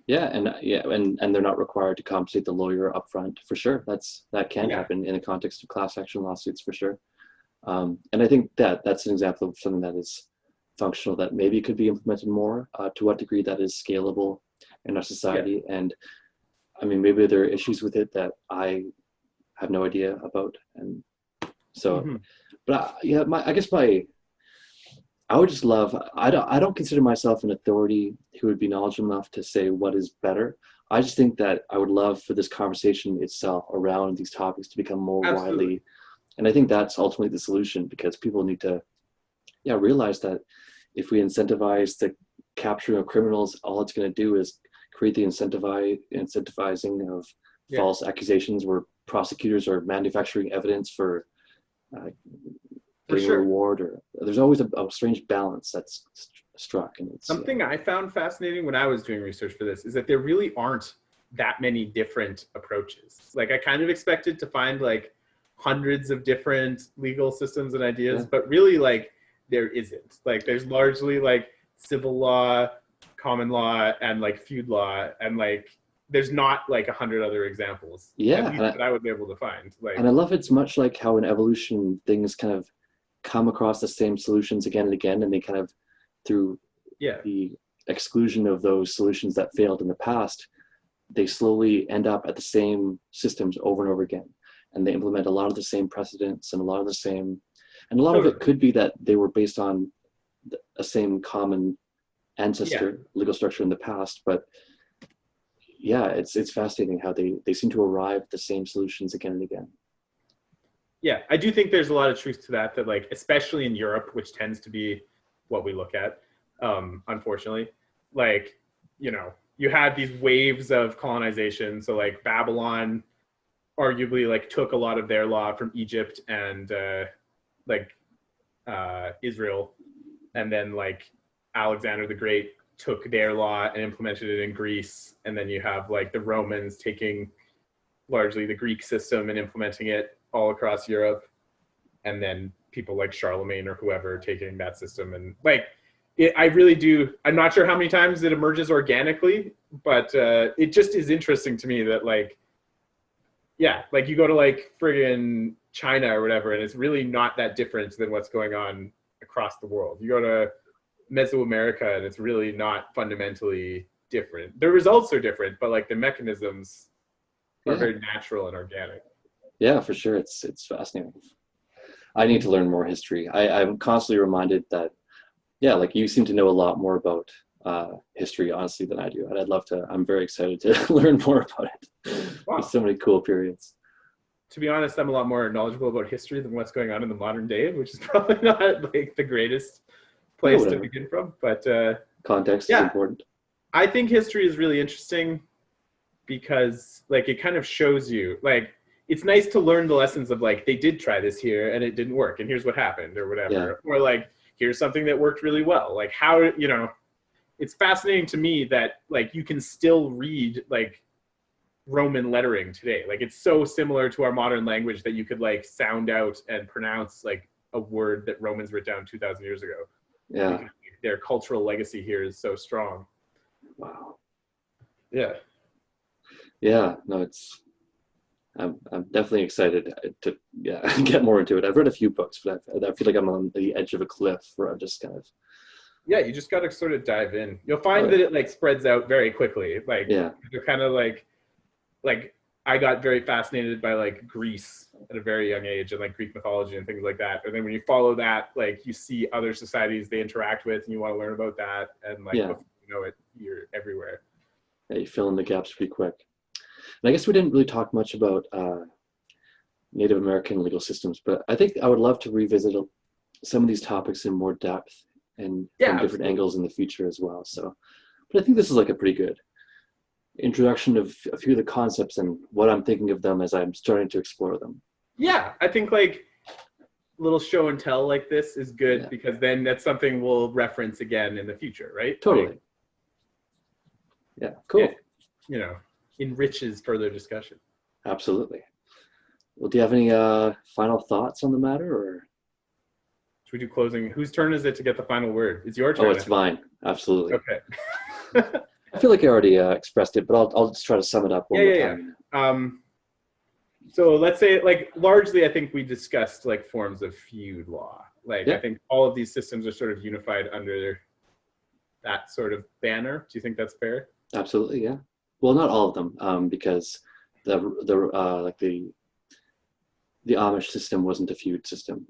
Yeah, and they're not required to compensate the lawyer upfront for sure. That can happen in the context of class action lawsuits for sure. And I think that's an example of something that is functional that maybe could be implemented more. To what degree that is scalable in our society, and I mean maybe there are issues with it that I have no idea about, and so. But I would just love, I don't consider myself an authority who would be knowledgeable enough to say what is better. I just think that I would love for this conversation itself around these topics to become more widely. And I think that's ultimately the solution, because people need to realize that if we incentivize the capturing of criminals, all it's going to do is create the incentivizing of false accusations where prosecutors are manufacturing evidence for getting a reward, or there's always a strange balance that's struck. And it's something I found fascinating when I was doing research for this is that there really aren't that many different approaches. Like I kind of expected to find like hundreds of different legal systems and ideas, but really like there isn't. Like there's largely like civil law, common law, and like feud law, and like there's not like 100 other examples that I would be able to find. Like, and I love it's much like how in evolution things kind of come across the same solutions again and again, and they kind of, through the exclusion of those solutions that failed in the past, they slowly end up at the same systems over and over again, and they implement a lot of the same precedents and a lot of the same, and a lot of it could be that they were based on a same common ancestor legal structure in the past, but yeah, it's fascinating how they seem to arrive at the same solutions again and again. Yeah, I do think there's a lot of truth to that, that like, especially in Europe, which tends to be what we look at, unfortunately, like, you know, you had these waves of colonization. So like Babylon arguably like took a lot of their law from Egypt and Israel. And then like Alexander the Great took their law and implemented it in Greece. And then you have like the Romans taking largely the Greek system and implementing it all across Europe. And then people like Charlemagne or whoever taking that system. And like, I really do, I'm not sure how many times it emerges organically, but it just is interesting to me that like, yeah, like you go to like friggin' China or whatever, and it's really not that different than what's going on across the world. You go to Mesoamerica and it's really not fundamentally different. The results are different, but like the mechanisms are very natural and organic. Yeah, for sure. It's fascinating. I need to learn more history. I'm constantly reminded that, yeah, like you seem to know a lot more about history, honestly, than I do. And I'd love to, I'm very excited to learn more about it. Wow. There's so many cool periods. To be honest, I'm a lot more knowledgeable about history than what's going on in the modern day, which is probably not like the greatest place to begin from. But context is important. I think history is really interesting because like it kind of shows you, like, it's nice to learn the lessons of like, they did try this here and it didn't work and here's what happened or whatever. Or like, here's something that worked really well. Like how, you know, it's fascinating to me that like you can still read like Roman lettering today. Like it's so similar to our modern language that you could like sound out and pronounce like a word that Romans wrote down 2,000 years ago. Yeah. Because their cultural legacy here is so strong. Wow. Yeah. Yeah, no, I'm definitely excited to get more into it. I've read a few books, but I feel like I'm on the edge of a cliff where I'm just kind of. Yeah, you just got to sort of dive in. You'll find that it like spreads out very quickly. Like you're kind of like I got very fascinated by like Greece at a very young age and like Greek mythology and things like that. And then when you follow that, like you see other societies they interact with and you want to learn about that. And like before you know it, you're everywhere. Yeah, you fill in the gaps pretty quick. And I guess we didn't really talk much about Native American legal systems, but I think I would love to revisit some of these topics in more depth and from different angles in the future as well. So, but I think this is like a pretty good introduction of a few of the concepts and what I'm thinking of them as I'm starting to explore them. Yeah, I think like little show and tell like this is good because then that's something we'll reference again in the future, right? Totally. Like, yeah, cool. It, you know, enriches further discussion. Absolutely. Well, do you have any final thoughts on the matter, or should we do closing? Whose turn is it to get the final word? It's your turn. Oh, it's mine. Absolutely. Okay. I feel like I already expressed it, but I'll just try to sum it up one more time. Yeah. So let's say, like, largely, I think we discussed like forms of feud law. Like, I think all of these systems are sort of unified under that sort of banner. Do you think that's fair? Absolutely, yeah. Well, not all of them, because the Amish system wasn't a feud system.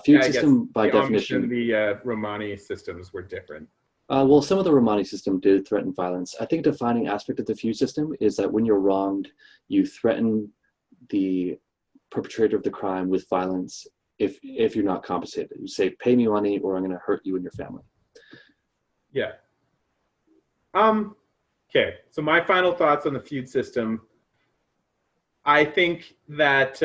Feud system, by definition, Amish and the Romani systems were different. Well, some of the Romani system did threaten violence. I think a defining aspect of the feud system is that when you're wronged, you threaten the perpetrator of the crime with violence if you're not compensated. You say, pay me money or I'm going to hurt you and your family. Yeah. Okay, so my final thoughts on the feud system. I think that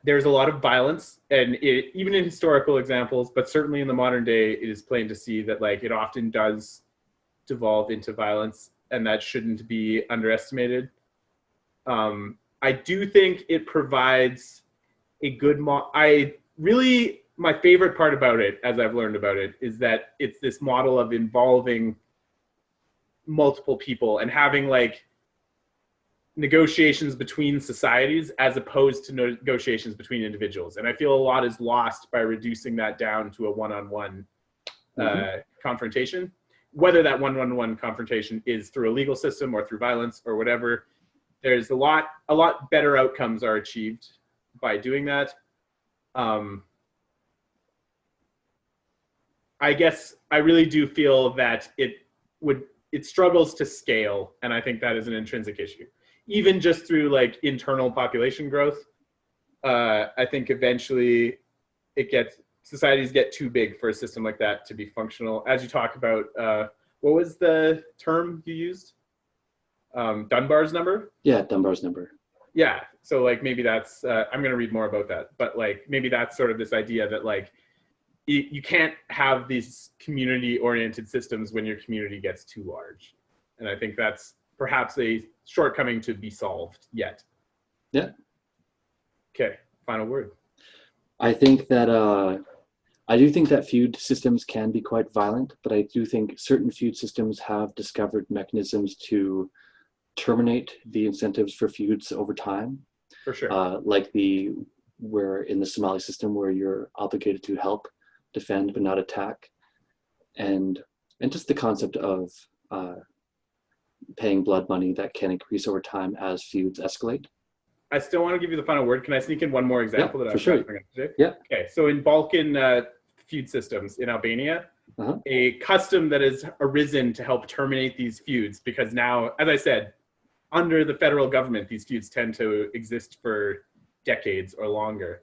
there's a lot of violence, and even in historical examples, but certainly in the modern day, it is plain to see that like it often does devolve into violence, and that shouldn't be underestimated. I do think it provides a good my favorite part about it, as I've learned about it, is that it's this model of involving multiple people and having like negotiations between societies as opposed to negotiations between individuals. And I feel a lot is lost by reducing that down to a one-on-one confrontation, whether that one-on-one confrontation is through a legal system or through violence or whatever. there's a lot better outcomes are achieved by doing that. I guess I really do feel that it struggles to scale, and I think that is an intrinsic issue. Even just through like internal population growth, I think eventually societies get too big for a system like that to be functional. As you talk about, what was the term you used? Dunbar's number? Yeah, Dunbar's number. Yeah, so like maybe that's, I'm gonna read more about that, but like maybe that's sort of this idea that like, you can't have these community-oriented systems when your community gets too large. And I think that's perhaps a shortcoming to be solved yet. Yeah. Okay, final word. I think that, I do think that feud systems can be quite violent, but I do think certain feud systems have discovered mechanisms to terminate the incentives for feuds over time. For sure. Like where in the Somali system where you're obligated to help defend but not attack, and just the concept of paying blood money that can increase over time as feuds escalate. I still want to give you the final word. Can I sneak in one more example? Yeah, for sure. Yeah. Okay, so in Balkan feud systems in Albania, a custom that has arisen to help terminate these feuds, because now, as I said, under the federal government, these feuds tend to exist for decades or longer.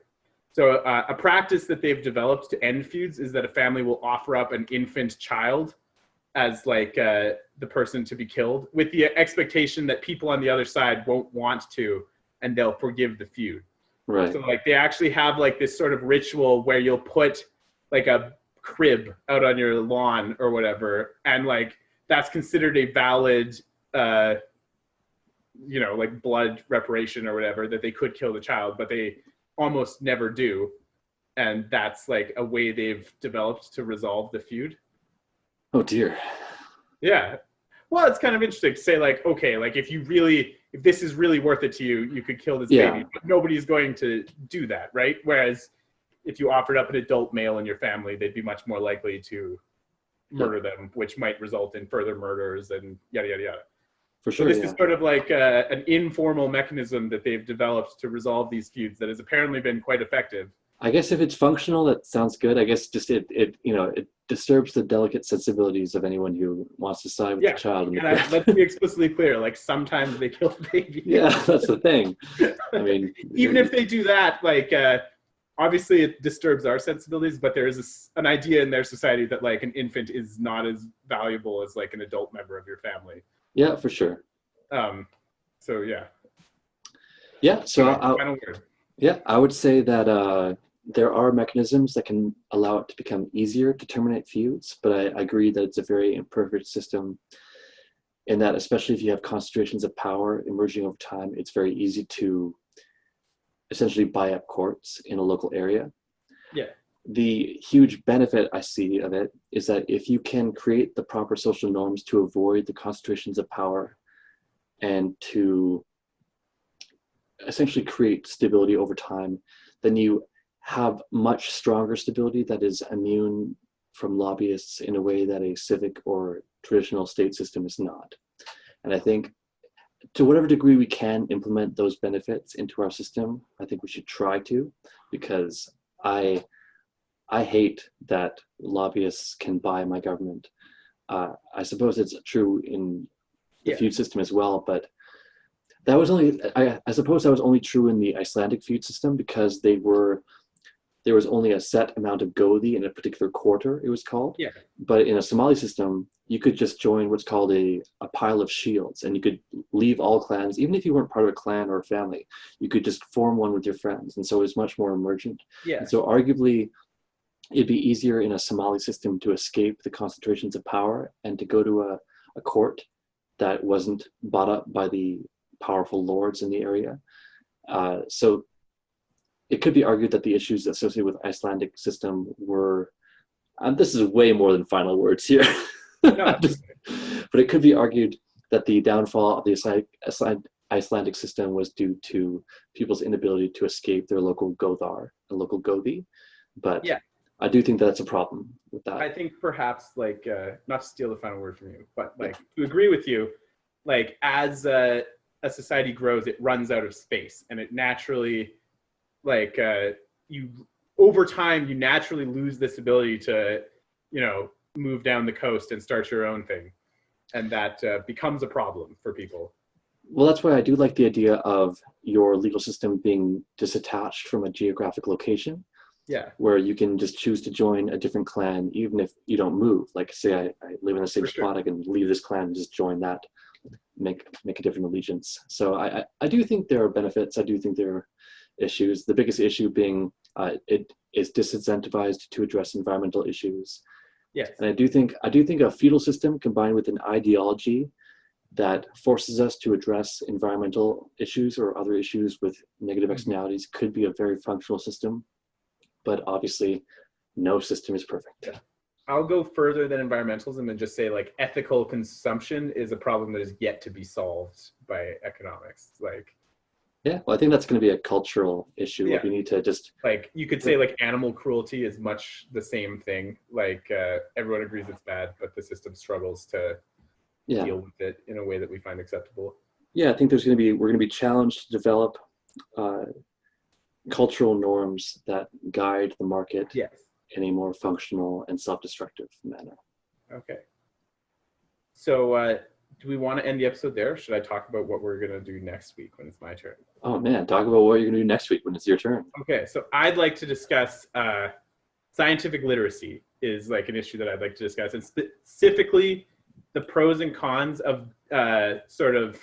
So a practice that they've developed to end feuds is that a family will offer up an infant child as like the person to be killed, with the expectation that people on the other side won't want to, and they'll forgive the feud. Right. So like they actually have like this sort of ritual where you'll put like a crib out on your lawn or whatever, and like that's considered a valid like blood reparation or whatever, that they could kill the child, but they almost never do. And that's like a way they've developed to resolve the feud. Oh dear. Yeah. Well, it's kind of interesting to say like, okay, like if this is really worth it to you, you could kill this baby, but nobody's going to do that, right? Whereas if you offered up an adult male in your family, they'd be much more likely to murder them, which might result in further murders and yada, yada, yada. For sure. So this is sort of like an informal mechanism that they've developed to resolve these feuds that has apparently been quite effective. I guess if it's functional, that sounds good. I guess just it disturbs the delicate sensibilities of anyone who wants to side with the child. Let's be explicitly clear. Like sometimes they kill the baby. Yeah, that's the thing. I mean, even if they do that, like obviously it disturbs our sensibilities, but there is an idea in their society that like an infant is not as valuable as like an adult member of your family. Yeah, for sure. So yeah. Yeah. So final word. Yeah, I would say that there are mechanisms that can allow it to become easier to terminate feuds, but I agree that it's a very imperfect system, in that especially if you have concentrations of power emerging over time, it's very easy to essentially buy up courts in a local area. Yeah. The huge benefit I see of it is that if you can create the proper social norms to avoid the concentrations of power and to essentially create stability over time, then you have much stronger stability that is immune from lobbyists in a way that a civic or traditional state system is not. And I think to whatever degree we can implement those benefits into our system, I think we should try to, because I hate that lobbyists can buy my government. I suppose it's true in the feud system as well, but that was only, I suppose that was only true in the Icelandic feud system, because there was only a set amount of gothi in a particular quarter, it was called. Yeah. But in a Somali system, you could just join what's called a pile of shields, and you could leave all clans, even if you weren't part of a clan or a family, you could just form one with your friends. And so it was much more emergent. Yeah. And so arguably, it'd be easier in a Somali system to escape the concentrations of power and to go to a court that wasn't bought up by the powerful lords in the area. So it could be argued that the issues associated with Icelandic system were, this is way more than final words here, but it could be argued that the downfall of the Icelandic system was due to people's inability to escape their local gothar and local gothi. But yeah, I do think that's a problem with that. I think perhaps not to steal the final word from you, but to agree with you, as a a society grows, it runs out of space, and it naturally, like, over time, you naturally lose this ability to, move down the coast and start your own thing. And that becomes a problem for people. Well, that's why I do like the idea of your legal system being disattached from a geographic location. Yeah. Where you can just choose to join a different clan, even if you don't move. Like, say I live in the same spot, I can leave this clan and just join that, make a different allegiance. So I do think there are benefits. I do think there are issues. The biggest issue being it is disincentivized to address environmental issues. Yes. And I do think a feudal system combined with an ideology that forces us to address environmental issues or other issues with negative externalities could be a very functional system. But obviously, no system is perfect. Yeah. I'll go further than environmentalism and just say, like, ethical consumption is a problem that is yet to be solved by economics. Like, yeah, well, I think that's going to be a cultural issue. Yeah. We need to just, like, you could say, like, animal cruelty is much the same thing. Like, everyone agrees it's bad, but the system struggles to deal with it in a way that we find acceptable. Yeah, I think we're going to be challenged to develop cultural norms that guide the market in a more functional and self-destructive manner. Okay. So do we want to end the episode there? Or should I talk about what we're going to do next week when it's my turn? Oh man, talk about what you're going to do next week when it's your turn. Okay, so I'd like to discuss scientific literacy is like an issue that I'd like to discuss, and specifically the pros and cons of sort of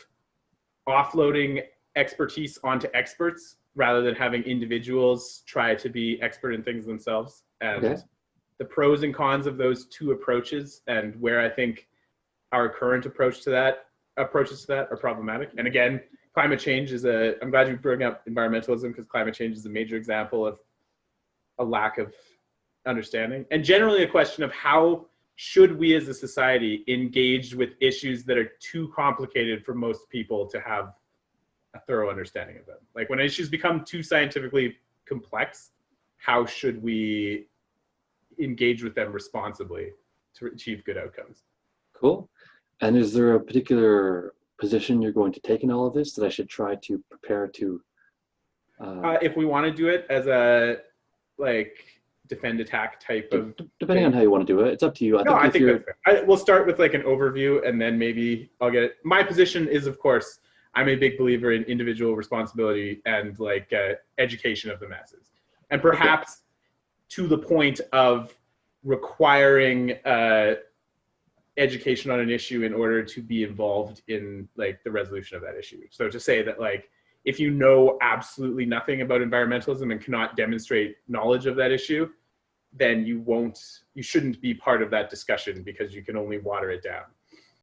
offloading expertise onto experts rather than having individuals try to be expert in things themselves, and the pros and cons of those two approaches, and where I think our current approaches to that are problematic. And again, climate change is I'm glad you bring up environmentalism, because climate change is a major example of a lack of understanding, and generally a question of how should we as a society engage with issues that are too complicated for most people to have a thorough understanding of them. Like, when issues become too scientifically complex, how should we engage with them responsibly to achieve good outcomes? Cool. And is there a particular position you're going to take in all of this that I should try to prepare to? If we want to do it as a, like, defend attack type of depending on how you want to do it, it's up to you. I think that's fair. We'll start with like an overview, and then maybe I'll get it. My position is, of course, I'm a big believer in individual responsibility and like education of the masses, and perhaps to the point of requiring education on an issue in order to be involved in like the resolution of that issue. So to say that, like, if you know absolutely nothing about environmentalism and cannot demonstrate knowledge of that issue, then you shouldn't be part of that discussion, because you can only water it down.